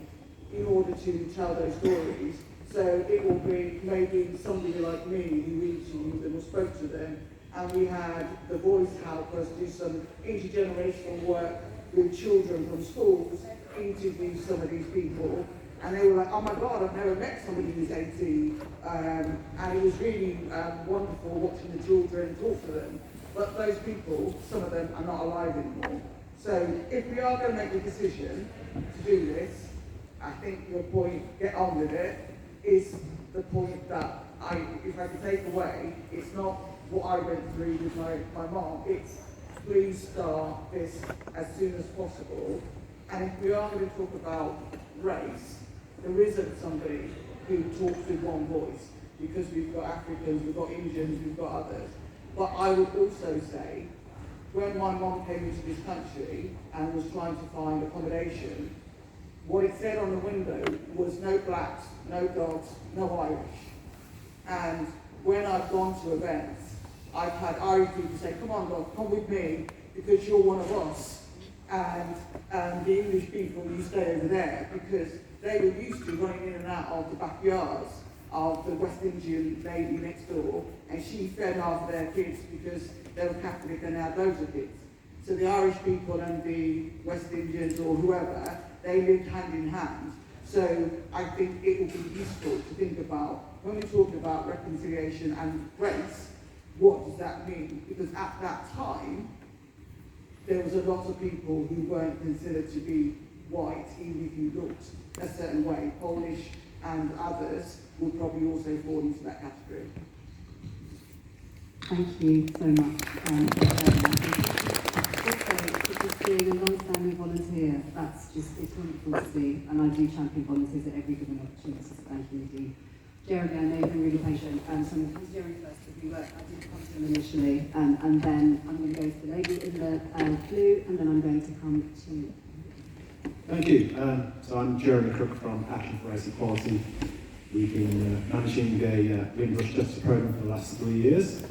in order to tell those stories. So it will be maybe somebody like me who interviewed them or spoke to them, and we had the voice help us do some intergenerational work with children from schools, interview some of these people, and they were like, oh my God, I've never met somebody who's 18. And it was really wonderful watching the children talk to them. But those people, some of them are not alive anymore. So if we are going to make a decision to do this, I think your point, get on with it, is the point that if I could take away, it's not what I went through with my mom, it's please start this as soon as possible. And if we are going to talk about race, there isn't somebody who talks with one voice, because we've got Africans, we've got Indians, we've got others. But I would also say, when my mom came into this country and was trying to find accommodation, what it said on the window was no blacks, no dogs, no Irish. And when I've gone to events, I've had Irish people say, come on, dog, come with me, because you're one of us. And the English people, you stay over there, because they were used to running in and out of the backyards of the West Indian lady next door, and she fed half their kids because they were Catholic and had loads of kids. So the Irish people and the West Indians or whoever, they lived hand in hand. So I think it will be useful to think about, when we talk about reconciliation and race, what does that mean? Because at that time, there was a lot of people who weren't considered to be white, even if you looked a certain way. Polish and others would probably also fall into that category. Thank you so much. Also, just being a long-standing volunteer, it's wonderful to see, and I do champion volunteers at every given opportunity, so thank you indeed. Jeremy, I know you've been really patient, so I'm going to come to Jeremy first, because I did come to him initially, and then I'm going to go to the lady in the blue, and then I'm going to come to you. Thank you. So I'm Jeremy Crook from Action for Race Equality. We've been managing a Windrush Justice Programme for the last 3 years, a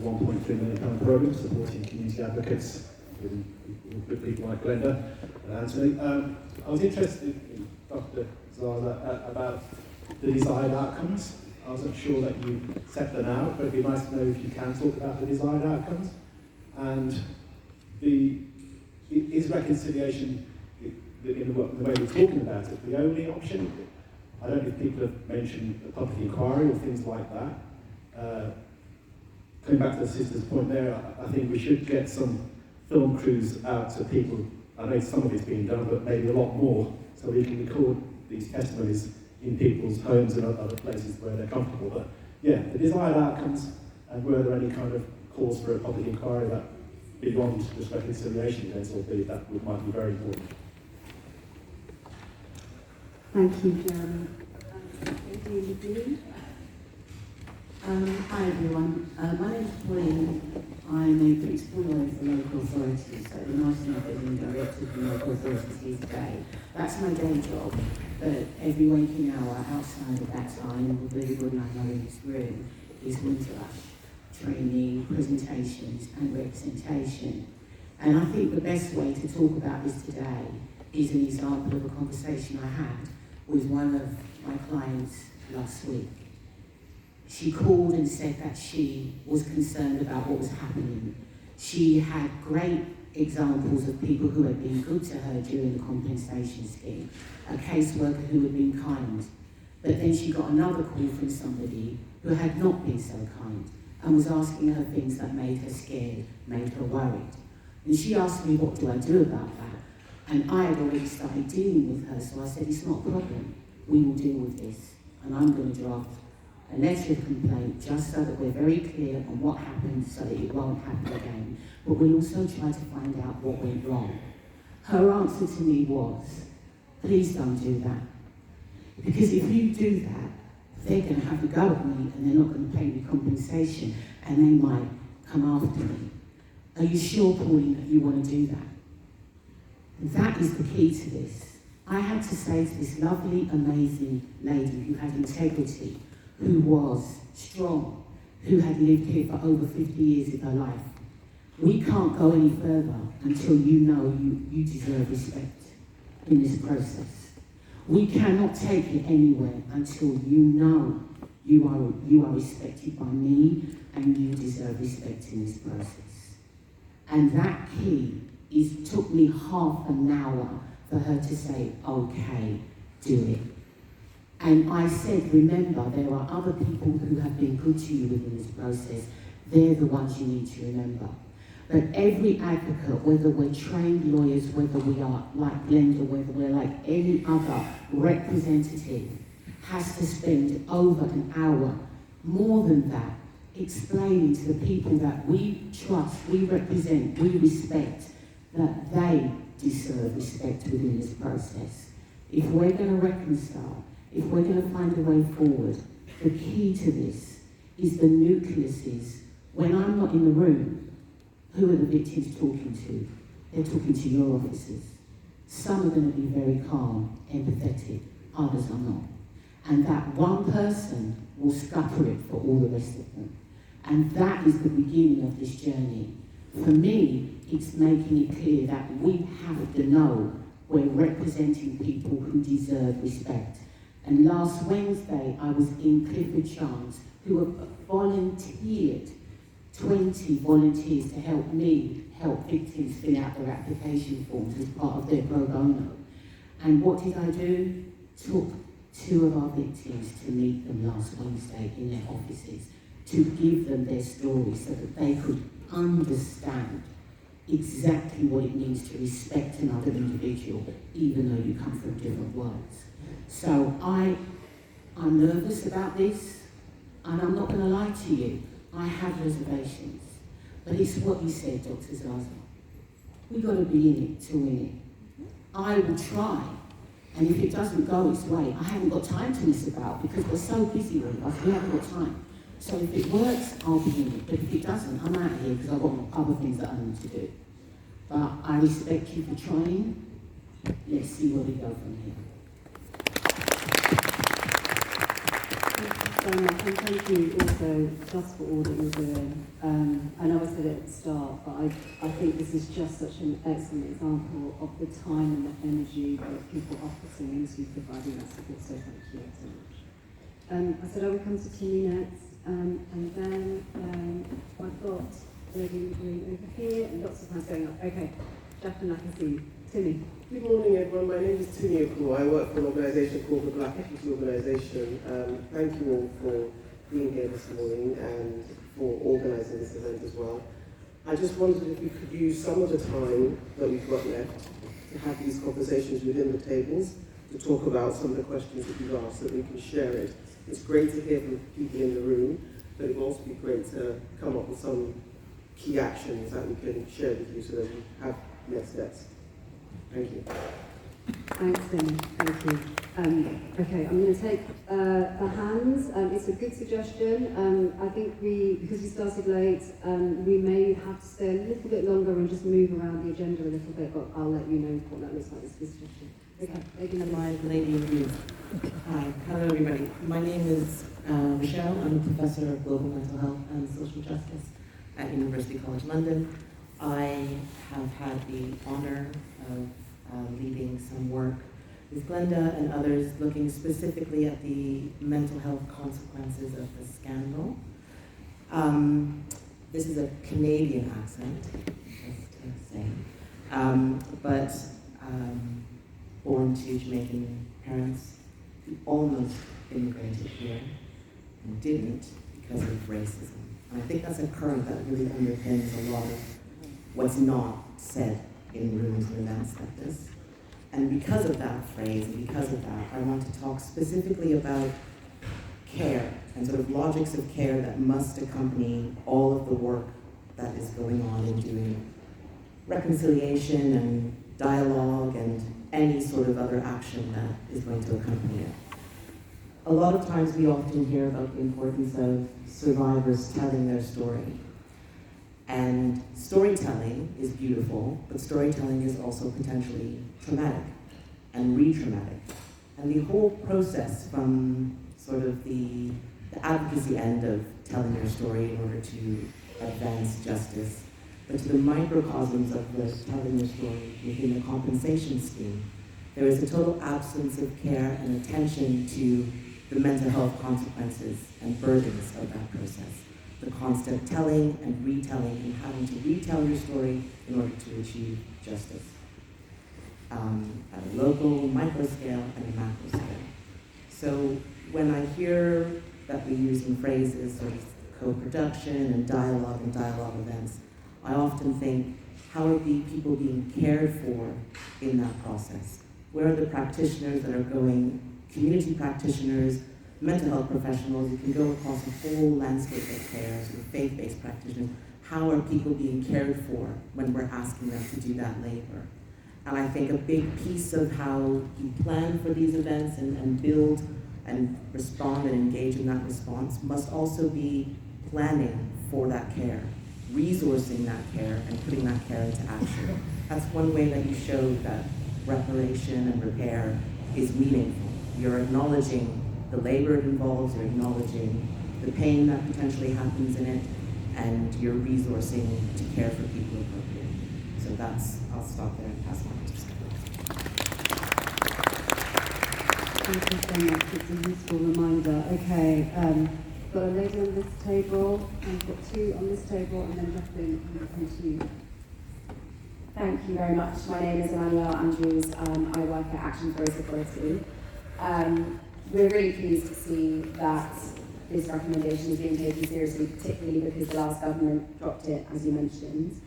£1.3 million programme supporting community advocates with people like Glenda and Anthony. I was interested in Dr. Zaza about the desired outcomes. I wasn't sure that you set them out, but it'd be nice to know if you can talk about the desired outcomes. And is reconciliation, in the way we're talking about it, the only option? I don't know if people have mentioned a public inquiry or things like that. Coming back to the sister's point there, I think we should get some film crews out to people. I know some of it's being done, but maybe a lot more, so we can record these testimonies in people's homes and other places where they're comfortable. But yeah, the desired outcomes, and were there any kind of calls for a public inquiry that beyond just reconciliation events or that might be very important. Thank you, Jeremy. Hi everyone, my name is Pauline. I'm a principal lawyer for local authorities, so the National Building Director for local authorities here today. That's my day job, but every waking hour outside of that time, with everybody I know in this room, is Windrush training, presentations and representation. And I think the best way to talk about this today is an example of a conversation I had with one of my clients last week. She called and said that she was concerned about what was happening. She had great examples of people who had been good to her during the compensation scheme, a caseworker who had been kind. But then she got another call from somebody who had not been so kind and was asking her things that made her scared, made her worried. And she asked me, what do I do about that? And I had already started dealing with her, so I said, it's not a problem. We will deal with this. And I'm going to draft a letter of complaint just so that we're very clear on what happened so that it won't happen again. But we'll also try to find out what went wrong. Her answer to me was, please don't do that. Because if you do that, they're going to have to go at me and they're not going to pay me compensation and they might come after me. Are you sure, Pauline, that you want to do that? That is the key to this. I had to say to this lovely, amazing lady who had integrity, who was strong, who had lived here for over 50 years of her life, we can't go any further until you know you deserve respect in this process. We cannot take it anywhere until you know you are respected by me and you deserve respect in this process. And that key took me half an hour for her to say, okay, do it. And I said, remember, there are other people who have been good to you within this process. They're the ones you need to remember. But every advocate, whether we're trained lawyers, whether we are like Glenda, whether we're like any other representative, has to spend over an hour, more than that, explaining to the people that we trust, we represent, we respect, that they deserve respect within this process. If we're going to reconcile, if we're going to find a way forward, the key to this is the nucleus is, when I'm not in the room, who are the victims talking to? They're talking to your officers. Some are going to be very calm, empathetic, others are not. And that one person will scupper it for all the rest of them. And that is the beginning of this journey. For me, it's making it clear that we have to know we're representing people who deserve respect. And last Wednesday, I was in Clifford Chance, who have volunteered 20 volunteers to help me help victims fill out their application forms as part of their pro bono. And what did I do? Took 2 of our victims to meet them last Wednesday in their offices, to give them their stories so that they could understand exactly what it means to respect another individual, even though you come from different worlds. So I'm nervous about this, and I'm not going to lie to you. I have reservations, but it's what you said, Dr. Zaza. We've got to be in it to win it. I will try, and if it doesn't go its way, I haven't got time to mess about because we're so busy with us, we haven't got time. So if it works, I'll be in it, but if it doesn't, I'm out of here because I've got other things that I need to do. But I respect you for trying. Let's see where we go from here. So much, and thank you also just for all that you're doing. I know I said it at the start, but I think this is just such an excellent example of the time and the energy that people are putting into providing that support, so thank you so much. I said I would come to Timmy next, and then I've got lady in the green over here, and lots of hands going up. Okay, Jacqueline, I can see you. Timmy. Good morning, everyone. My name is Timmy Okulu. I work for an organisation called the Black Equity Organisation. Thank you all for being here this morning and for organising this event as well. I just wondered if we could use some of the time that we've got left to have these conversations within the tables to talk about some of the questions that you've asked so that we can share it. It's great to hear from people in the room, but it will also be great to come up with some key actions that we can share with you so that we have next steps. Thank you. Thanks, Tim. Thank you. Okay, I'm going to take the hands. It's a good suggestion. I think because we started late, we may have to stay a little bit longer and just move around the agenda a little bit, but I'll let you know what that looks like. It's a good suggestion. Okay, Lady in Green. Hi, hello everybody. My name is Michelle. I'm a professor of global mental health and social justice at University College London. I have had the honour of leading some work with Glenda and others looking specifically at the mental health consequences of the scandal. This is a Canadian accent, just to say, but born to Jamaican parents who almost immigrated here and didn't because of racism. And I think that's a current that really underpins a lot of what's not said in rooms and events like this. And because of that phrase, and because of that, I want to talk specifically about care and sort of logics of care that must accompany all of the work that is going on in doing reconciliation and dialogue and any sort of other action that is going to accompany it. A lot of times we often hear about the importance of survivors telling their story. And storytelling is beautiful, but storytelling is also potentially traumatic and re-traumatic. And the whole process from sort of the advocacy end of telling your story in order to advance justice, but to the microcosms of the telling your story within the compensation scheme, there is a total absence of care and attention to the mental health consequences and burdens of that process. The constant telling and retelling and having to retell your story in order to achieve justice at a local, micro scale, and a macro scale. So when I hear that we're using phrases sort of co-production and dialogue events, I often think, how are the people being cared for in that process? Where are the practitioners that are going, community practitioners, mental health professionals? You can go across a whole landscape of care, sort of faith-based practitioners. How are people being cared for when we're asking them to do that labor? And I think a big piece of how you plan for these events and build and respond and engage in that response must also be planning for that care, resourcing that care, and putting that care into action. That's one way that you show that reparation and repair is meaningful. You're acknowledging the labor it involves, you're acknowledging the pain that potentially happens in it, and you're resourcing to care for people appropriately. So I'll stop there and pass it on to Scott. Thank you so much. It's a useful reminder. Okay, got a lady on this table, and got two on this table, and then Jacqueline, I'm going to you. Thank you very much. My name is Emmanuel Andrews. I work at Action for Equality. We're really pleased to see that this recommendation is being taken seriously, particularly because the last government dropped it, as you mentioned.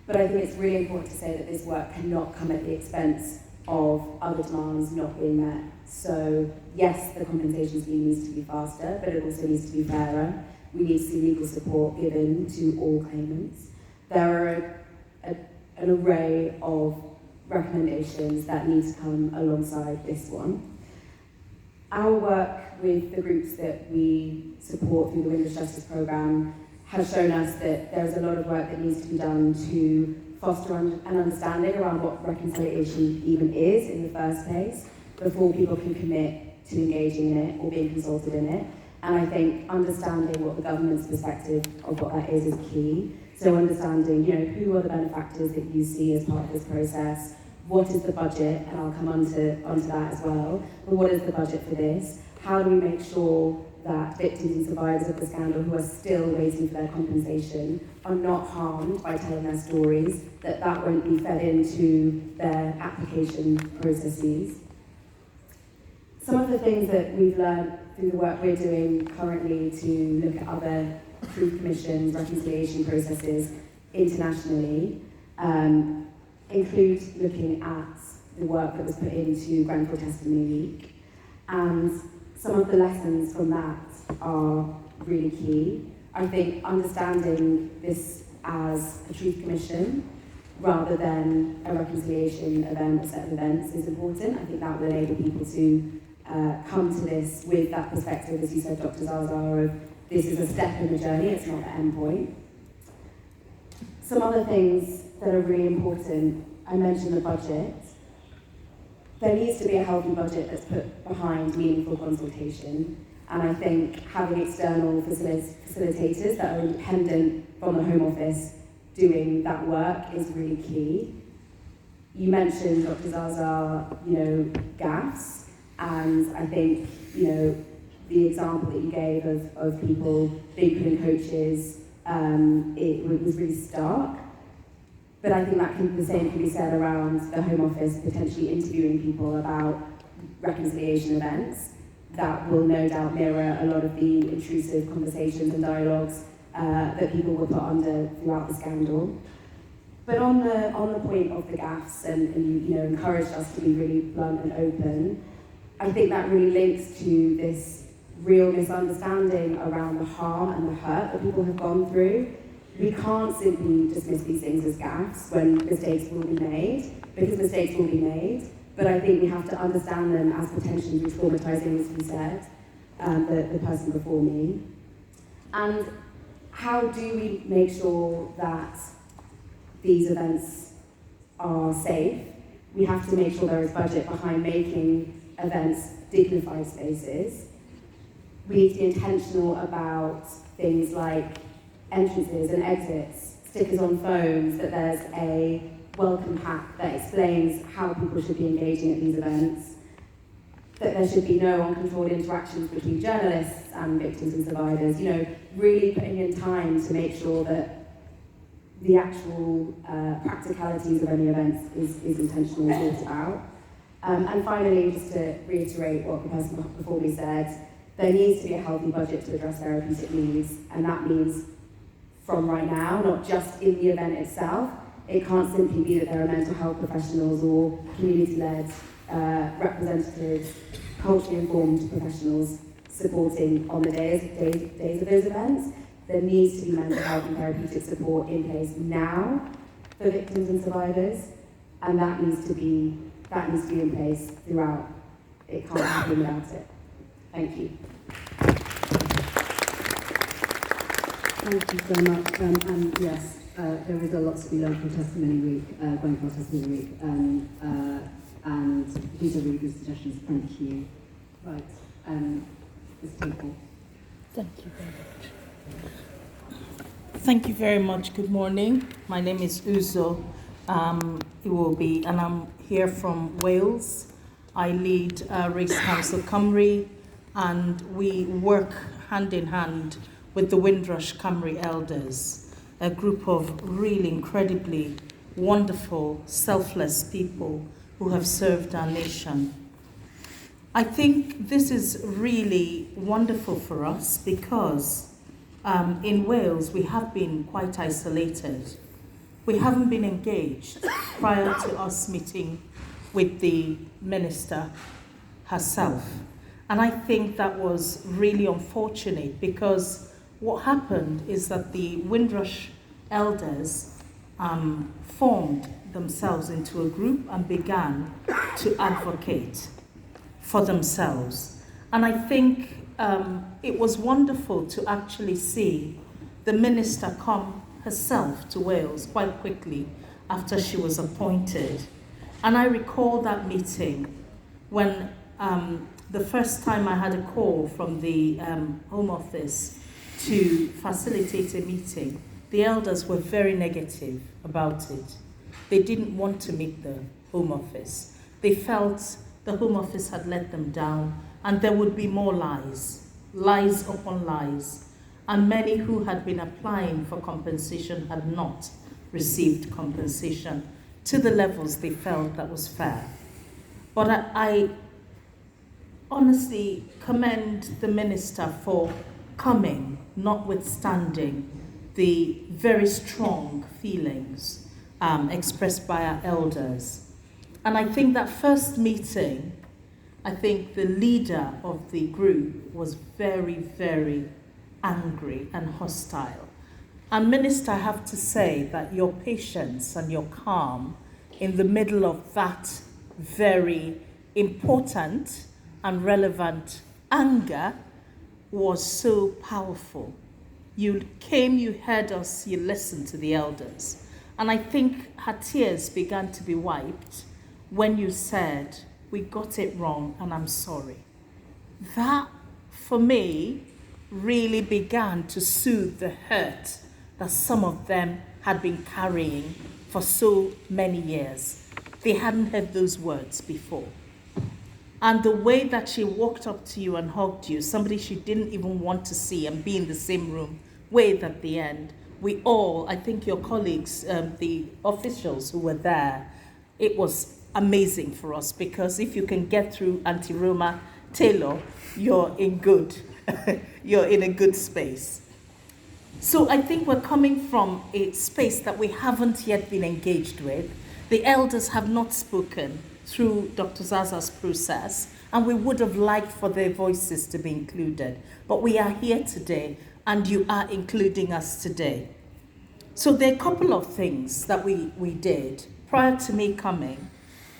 But I think it's really important to say that this work cannot come at the expense of other demands not being met. So yes, the compensation scheme needs to be faster, but it also needs to be fairer. We need to see legal support given to all claimants. There are an array of recommendations that need to come alongside this one. Our work with the groups that we support through the Windrush Justice Programme has shown us that there's a lot of work that needs to be done to foster an understanding around what reconciliation even is in the first place before people can commit to engaging in it or being consulted in it. And I think understanding what the government's perspective of what that is key. So understanding, who are the benefactors that you see as part of this process? What is the budget? And I'll come onto that as well. But what is the budget for this? How do we make sure that victims and survivors of the scandal who are still waiting for their compensation are not harmed by telling their stories, that won't be fed into their application processes? Some of the things that we've learned through the work we're doing currently to look at other truth commissions, reconciliation processes internationally, include looking at the work that was put into Grenfell Testimony Week. And some of the lessons from that are really key. I think understanding this as a truth commission rather than a reconciliation event or set of events is important. I think that will enable people to come to this with that perspective, as you said, Dr. Zaza, of this is a step in the journey, it's not the end point. Some other things that are really important, I mentioned the budget. There needs to be a healthy budget that's put behind meaningful consultation, and I think having external facilitators that are independent from the Home Office doing that work is really key. You mentioned, Dr. Zaza, gaffes, and I think, the example that you gave of people being put in coaches, it was really stark. But I think the same can be said around the Home Office potentially interviewing people about reconciliation events that will no doubt mirror a lot of the intrusive conversations and dialogues that people were put under throughout the scandal. But on the point of the gaffes, and you encouraged us to be really blunt and open, I think that really links to this real misunderstanding around the harm and the hurt that people have gone through. We can't simply dismiss these things as gaffes when mistakes will be made, because mistakes will be made, but I think we have to understand them as potentially traumatizing, as you said, the person before me. And how do we make sure that these events are safe? We have to make sure there is budget behind making events dignified spaces. We need to be intentional about things like entrances and exits, stickers on phones, that there's a welcome pack that explains how people should be engaging at these events, that there should be no uncontrolled interactions between journalists and victims and survivors, really putting in time to make sure that the actual practicalities of any events is intentionally thought about. And finally, just to reiterate what the person before me said, there needs to be a healthy budget to address therapeutic needs, and that means from right now, not just in the event itself. It can't simply be that there are mental health professionals or community-led representatives, culturally informed professionals supporting on the days of those events. There needs to be mental health and therapeutic support in place now for victims and survivors, and that needs to be in place throughout. It can't happen without it. Thank you. Thank you so much. And yes, there is a lot to be learned from Testimony Week, going for Testimony Week, and these are really good suggestions. Thank you. Right, Ms. Temple. Thank you very much. Thank you very much. Good morning. My name is Uzo. And I'm here from Wales. I lead Race Council Cymru, and we work hand in hand with the Windrush Cymru elders, a group of really incredibly wonderful, selfless people who have served our nation. I think this is really wonderful for us because in Wales we have been quite isolated. We haven't been engaged prior to us meeting with the minister herself. And I think that was really unfortunate because what happened is that the Windrush elders formed themselves into a group and began to advocate for themselves. And I think it was wonderful to actually see the minister come herself to Wales quite quickly after she was appointed. And I recall that meeting when the first time I had a call from the Home Office to facilitate a meeting, the elders were very negative about it. They didn't want to meet the Home Office. They felt the Home Office had let them down and there would be more lies, lies upon lies. And many who had been applying for compensation had not received compensation to the levels they felt that was fair. But I honestly commend the minister for coming, notwithstanding the very strong feelings expressed by our elders. And I think that first meeting, I think the leader of the group was very, very angry and hostile. And Minister, I have to say that your patience and your calm in the middle of that very important and relevant anger was so powerful. You came, you heard us, you listened to the elders. And I think her tears began to be wiped when you said, we got it wrong and I'm sorry. That, for me, really began to soothe the hurt that some of them had been carrying for so many years. They hadn't heard those words before. And the way that she walked up to you and hugged you, somebody she didn't even want to see and be in the same room with at the end, we all, I think your colleagues, the officials who were there, it was amazing for us, because if you can get through Auntie Roma Taylor, you're in a good space. So I think we're coming from a space that we haven't yet been engaged with. The elders have not spoken through Dr. Zaza's process, and we would have liked for their voices to be included. But we are here today, and you are including us today. So there are a couple of things that we did. Prior to me coming,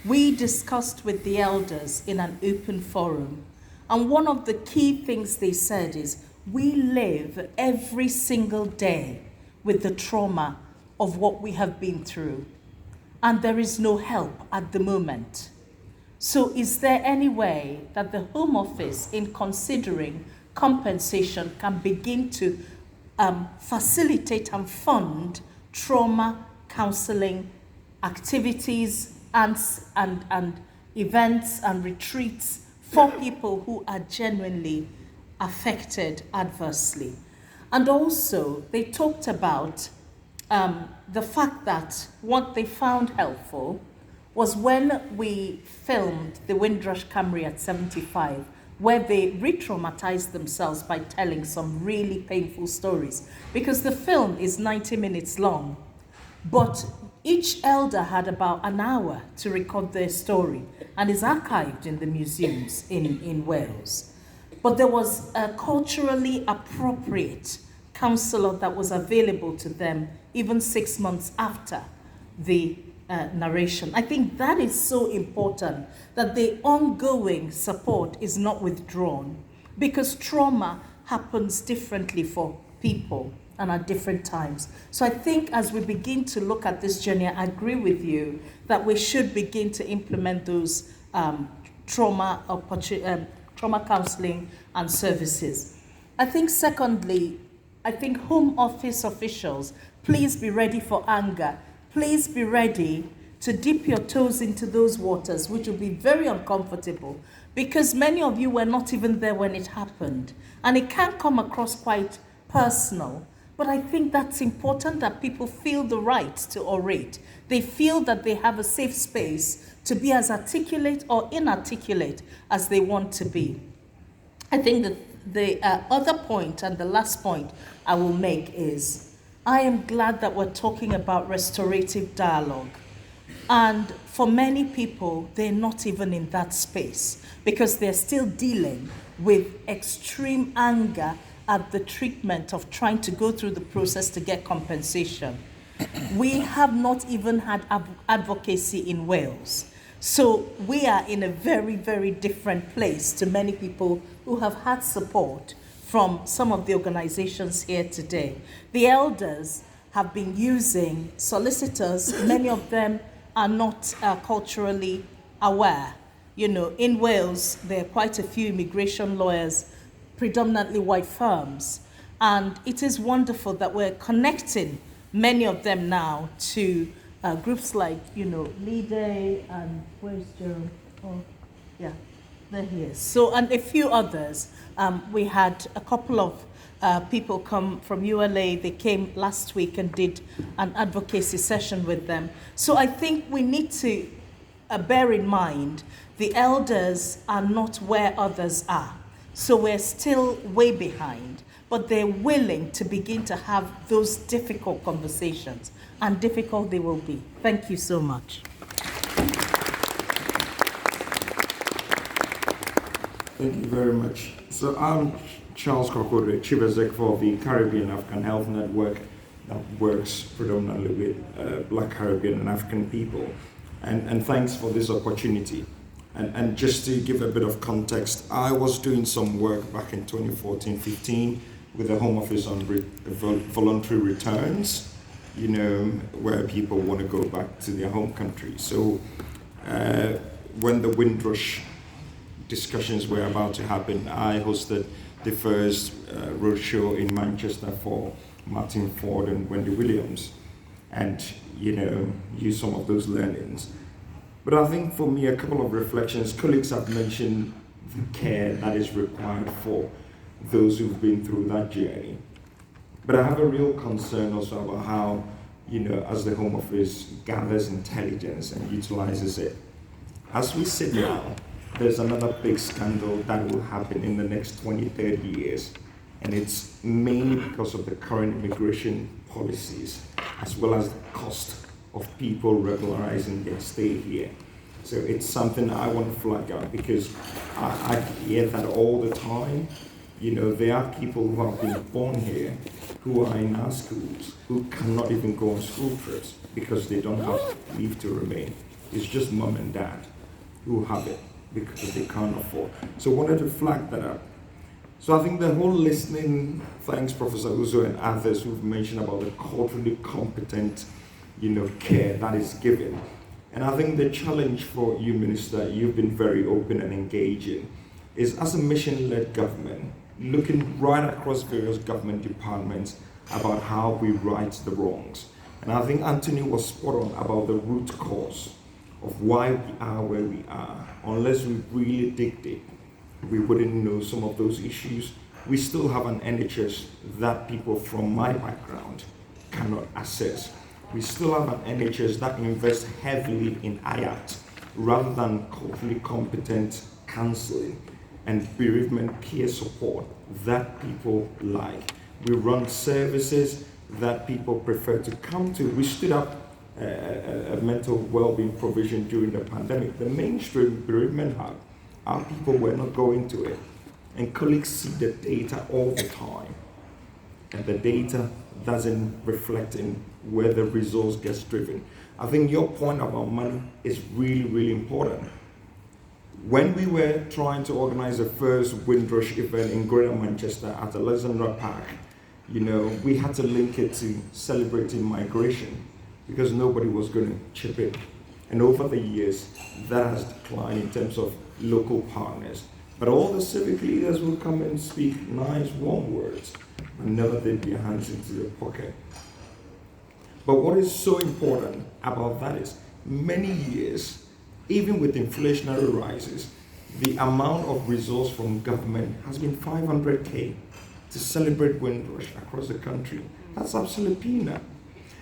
we discussed with the elders in an open forum. And one of the key things they said is, we live every single day with the trauma of what we have been through. And there is no help at the moment. So is there any way that the Home Office, in considering compensation, can begin to facilitate and fund trauma counseling activities and events and retreats for people who are genuinely affected adversely? And also, they talked about the fact that what they found helpful was when we filmed the Windrush Camry at 75, where they re-traumatized themselves by telling some really painful stories. Because the film is 90 minutes long, but each elder had about an hour to record their story and is archived in the museums in Wales. But there was a culturally appropriate counselor that was available to them even 6 months after the narration. I think that is so important, that the ongoing support is not withdrawn, because trauma happens differently for people and at different times. So I think as we begin to look at this journey, I agree with you that we should begin to implement those trauma counseling and services. I think secondly, I think Home Office officials, please be ready for anger. Please be ready to dip your toes into those waters, which will be very uncomfortable, because many of you were not even there when it happened. And it can come across quite personal. But I think that's important, that people feel the right to orate. They feel that they have a safe space to be as articulate or inarticulate as they want to be. I think that the other point, and the last point I will make, is I am glad that we're talking about restorative dialogue. And for many people, they're not even in that space, because they're still dealing with extreme anger at the treatment of trying to go through the process to get compensation. We have not even had advocacy in Wales. So we are in a very, very different place to many people who have had support from some of the organizations here today. The elders have been using solicitors. Many of them are not culturally aware. You know, in Wales, there are quite a few immigration lawyers, predominantly white firms. And it is wonderful that we're connecting many of them now to groups like, you know, Lide and where's Jerome? Oh, yeah, there he is. So, and a few others. We had a couple of people come from ULA. They came last week and did an advocacy session with them. So I think we need to bear in mind the elders are not where others are. So we're still way behind, but they're willing to begin to have those difficult conversations, and difficult they will be. Thank you so much. Thank you very much. So I'm Charles Kokodu, Chief Executive of the Caribbean African Health Network. that works predominantly with Black, Caribbean and African people. And thanks for this opportunity. And just to give a bit of context, I was doing some work back in 2014-15 with the Home Office on voluntary returns, you know, where people want to go back to their home country. So when the Windrush discussions were about to happen, I hosted the first roadshow in Manchester for Martin Ford and Wendy Williams, and, you know, use some of those learnings. But I think for me, a couple of reflections. Colleagues have mentioned the care that is required for those who've been through that journey. But I have a real concern also about how, you know, as the Home Office gathers intelligence and utilizes it. As we sit now, there's another big scandal that will happen in the next 20, 30 years. And it's mainly because of the current immigration policies, as well as the cost of people regularizing their stay here. So it's something I want to flag out, because I hear that all the time. You know, there are people who have been born here, who are in our schools, who cannot even go on school trips because they don't have leave to remain. It's just mom and dad who have it because they can't afford. So I wanted to flag that up. So I think the whole listening, thanks Professor Uzo and others who've mentioned about the culturally competent, you know, care that is given. And I think the challenge for you, Minister, you've been very open and engaging, is as a mission-led government, looking right across various government departments about how we right the wrongs. And I think Anthony was spot on about the root cause of why we are where we are. Unless we really dig deep, we wouldn't know some of those issues. We still have an NHS that people from my background cannot access. We still have an NHS that invests heavily in IAT rather than culturally competent counseling and bereavement peer support that people like. We run services that people prefer to come to. We stood up a mental well-being provision during the pandemic. The mainstream bereavement hub, our people were not going to it. And colleagues see the data all the time. And the data doesn't reflect in where the resource gets driven. I think your point about money is really, really important. When we were trying to organize the first Windrush event in Greater Manchester at Alexandra Park, you know, we had to link it to celebrating migration because nobody was going to chip in. And over the years, that has declined in terms of local partners. But all the civic leaders will come and speak nice, warm words and never dip their hands into their pocket. But what is so important about that is many years, even with inflationary rises, the amount of resource from government has been 500K to celebrate Windrush across the country. That's absolute peanut.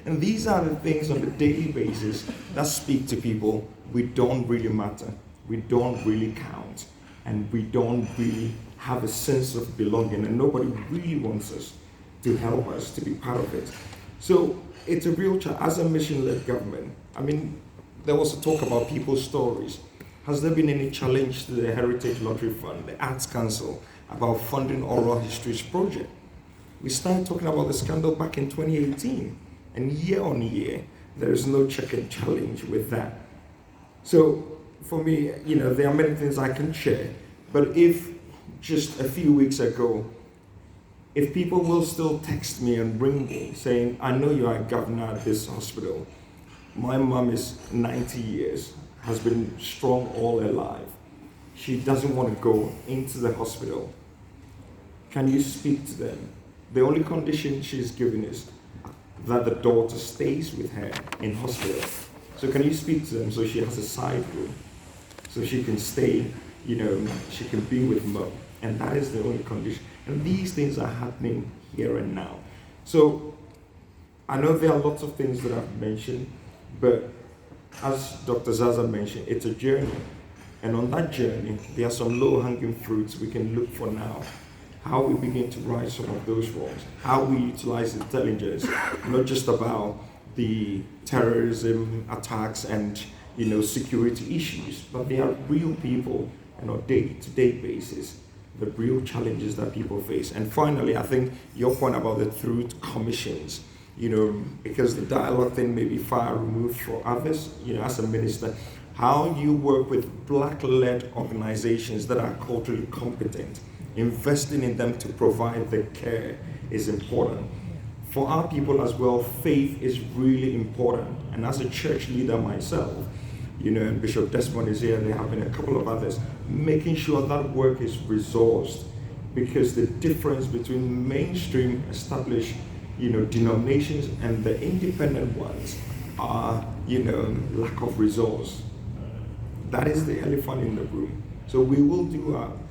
And these are the things on a daily basis that speak to people. We don't really matter. We don't really count. And we don't really have a sense of belonging. And nobody really wants us to help us to be part of it. So it's a real challenge. As a mission-led government, I mean, there was a talk about people's stories. Has there been any challenge to the Heritage Lottery Fund, the Arts Council, about funding oral histories project? We started talking about the scandal back in 2018, and year on year, there is no check and challenge with that. So for me, you know, there are many things I can share, but if just a few weeks ago, if people will still text me and ring me saying, I know you are a governor at this hospital, my mom is 90 years, has been strong all her life. She doesn't want to go into the hospital. Can you speak to them? The only condition she's given is that the daughter stays with her in hospital. So can you speak to them so she has a side room? So she can stay, you know, she can be with mom. And that is the only condition. And these things are happening here and now. So I know there are lots of things that I've mentioned, but as Dr. Zaza mentioned, it's a journey. And on that journey, there are some low-hanging fruits we can look for now. How we begin to right some of those wrongs, how we utilize intelligence, not just about the terrorism attacks and, you know, security issues, but there are real people on a day-to-day basis, the real challenges that people face. And finally, I think your point about the truth commissions because the dialogue thing may be far removed for others, as a minister, how you work with Black-led organizations that are culturally competent, investing in them to provide the care is important. For our people as well, faith is really important. And as a church leader myself, and Bishop Desmond is here, and there have been a couple of others, making sure that work is resourced, because the difference between mainstream established, denominations and the independent ones are, lack of resource. That is the elephant in the room. So we will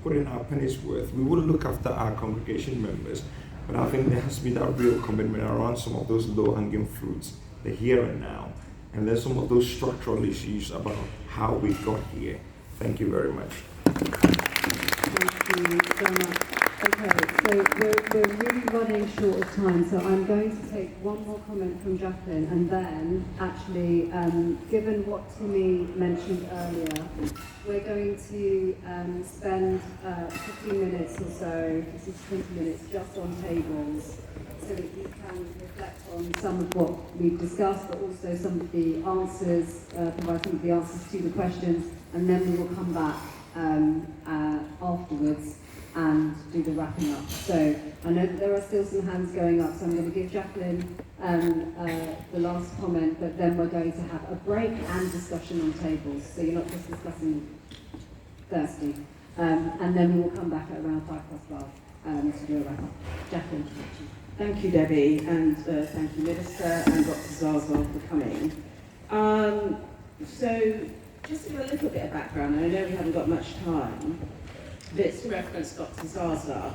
put in our penny's worth. We will look after our congregation members, but I think there has to be that real commitment around some of those low-hanging fruits, the here and now, and then some of those structural issues about how we got here. Thank you very much. Thank you so much. Okay, so we're really running short of time, so I'm going to take one more comment from Jacqueline, and then actually, given what Timmy mentioned earlier, we're going to spend 15 minutes or so, 20 minutes just on tables, so that you can reflect on some of what we've discussed, but also some of the answers, provide some of the answers to the questions, and then we will come back afterwards and do the wrapping up. So I know that there are still some hands going up, so I'm going to give Jacqueline the last comment, but then we're going to have a break and discussion on tables, so you're not just discussing Thursday. And then we will come back at around 12:05 to do a wrap up. Jacqueline. Thank you, Debbie, and thank you, Minister and Dr. Zaza, for coming. So, just to give a little bit of background, and I know we haven't got much time, but to reference Dr. Zaza,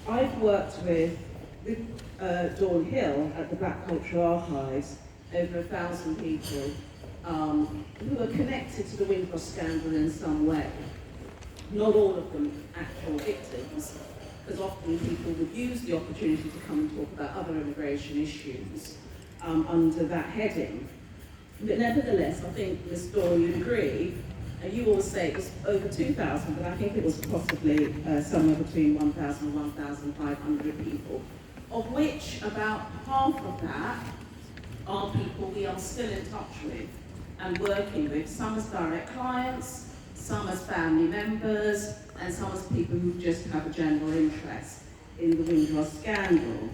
I've worked with Dawn Hill at the Black Cultural Archives, over 1,000 people who are connected to the Windrush scandal in some way. Not all of them actual victims, because often people would use the opportunity to come and talk about other immigration issues under that heading. But nevertheless, I think, Ms. Dawn, you'd agree, you always say it was over 2,000, but I think it was possibly somewhere between 1,000 and 1,500 people, of which about half of that are people we are still in touch with and working with, some as direct clients, some as family members, and some as people who just have a general interest in the Windrush scandal.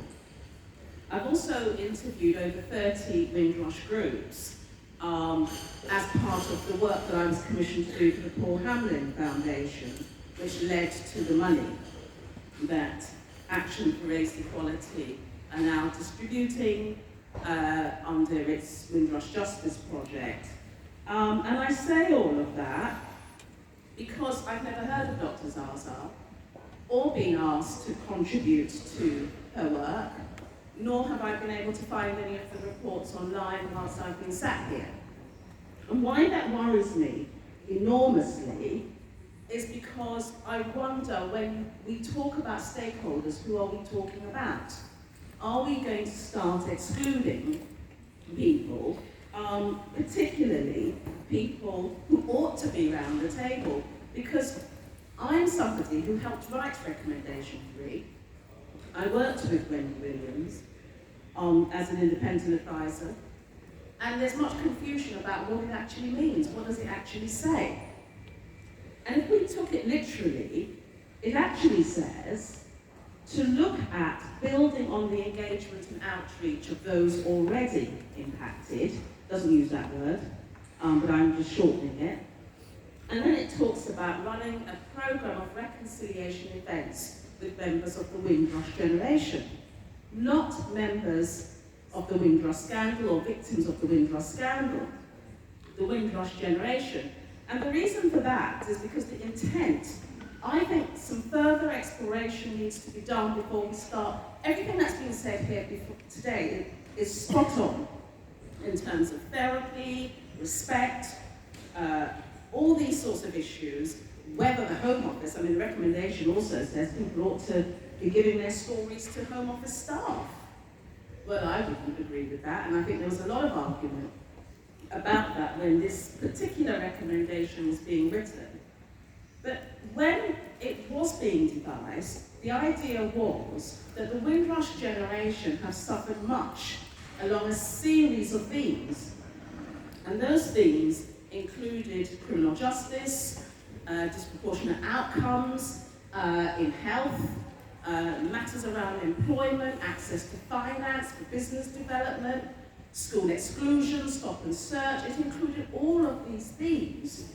I've also interviewed over 30 Windrush groups as part of the work that I was commissioned to do for the Paul Hamlin Foundation, which led to the money that Action for Race Equality are now distributing under its Windrush Justice Project. And I say all of that because I've never heard of Dr. Zaza or been asked to contribute to her work, nor have I been able to find any of the reports online whilst I've been sat here. And why that worries me enormously is because I wonder, when we talk about stakeholders, who are we talking about? Are we going to start excluding people, particularly people who ought to be around the table? Because I'm somebody who helped write Recommendation 3. I worked with Wendy Williams as an independent advisor, and there's much confusion about what it actually means. What does it actually say? And if we took it literally, it actually says to look at building on the engagement and outreach of those already impacted. Doesn't use that word, but I'm just shortening it. And then it talks about running a program of reconciliation events with members of the Windrush Generation, not members of the Windrush scandal or victims of the Windrush scandal, the Windrush Generation. And the reason for that is because the intent, I think some further exploration needs to be done before we start. Everything that's been said here today is spot on in terms of therapy, respect, all these sorts of issues, whether the Home Office, I mean, the recommendation also says people ought to be giving their stories to Home Office staff. Well, I wouldn't agree with that, and I think there was a lot of argument about that when this particular recommendation was being written. But when it was being devised, the idea was that the Windrush Generation have suffered much along a series of themes. And those themes included criminal justice, disproportionate outcomes in health, matters around employment, access to finance for business development, school exclusion, stop and search. It included all of these themes,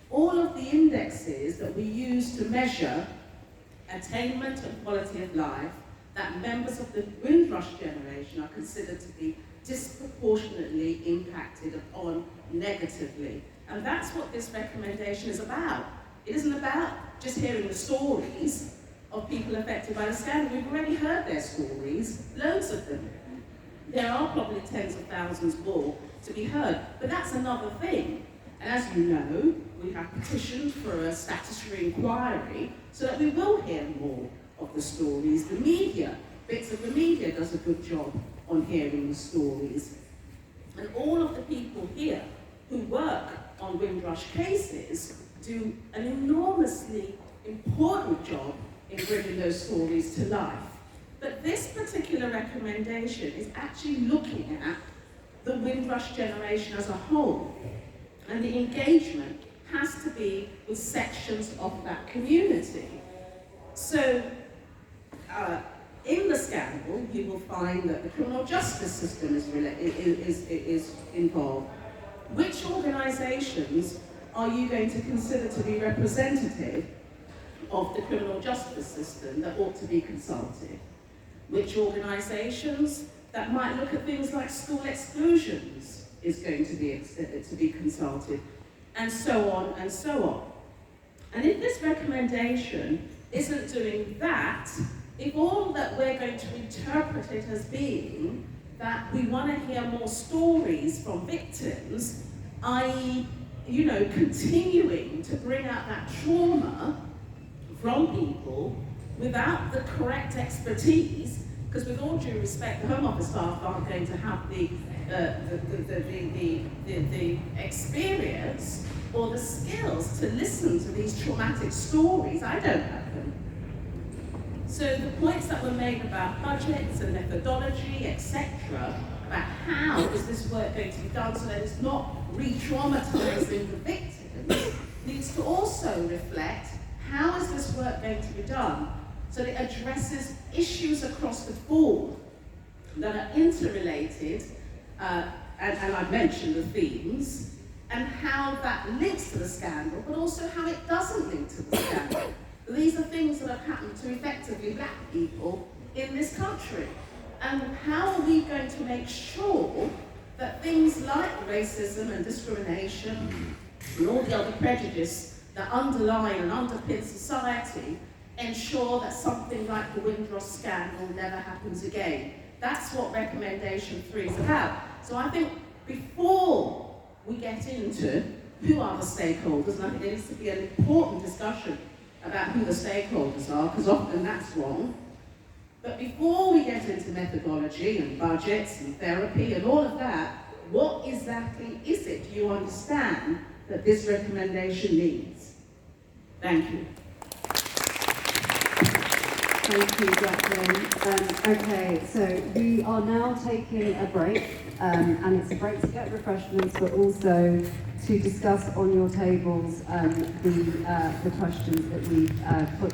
all of the indexes that we use to measure attainment and quality of life that members of the Windrush generation are considered to be disproportionately impacted upon negatively. And that's what this recommendation is about. It isn't about just hearing the stories of people affected by the scandal. We've already heard their stories, loads of them. There are probably tens of thousands more to be heard, but that's another thing. And as you know, we have petitioned for a statutory inquiry so that we will hear more of the stories. The media, bits of the media does a good job on hearing the stories. And all of the people here who work on Windrush cases do an enormously important job in bringing those stories to life. But this particular recommendation is actually looking at the Windrush generation as a whole. And the engagement has to be with sections of that community. So, in the scandal, you will find that the criminal justice system is involved. Which organisations are you going to consider to be representative of the criminal justice system that ought to be consulted? Which organisations that might look at things like school exclusions is going to be consulted, and so on and so on. And if this recommendation isn't doing that, if all that we're going to interpret it as being that we want to hear more stories from victims, i.e., continuing to bring out that trauma from people without the correct expertise, because with all due respect, the Home Office staff aren't going to have the experience or the skills to listen to these traumatic stories. I don't have them. So the points that were made about budgets and methodology, etc., about how is this work going to be done so that it's not re-traumatizing the victims, needs to also reflect how is this work going to be done so that it addresses issues across the board that are interrelated, and I mentioned the themes, and how that links to the scandal, but also how it doesn't link to the scandal. These are things that have happened to effectively black people in this country. And how are we going to make sure that things like racism and discrimination and all the other prejudice that underline and underpin society ensure that something like the Windrush scandal never happens again? That's what recommendation 3 is about. So I think before we get into who are the stakeholders, and I think there needs to be an important discussion about who the stakeholders are, because often that's wrong. But before we get into methodology and budgets and therapy and all of that, what exactly is it you understand that this recommendation needs? Thank you. Thank you, Jacqueline. Okay, so we are now taking a break, and it's a break to get refreshments, but also to discuss on your tables the questions that we've put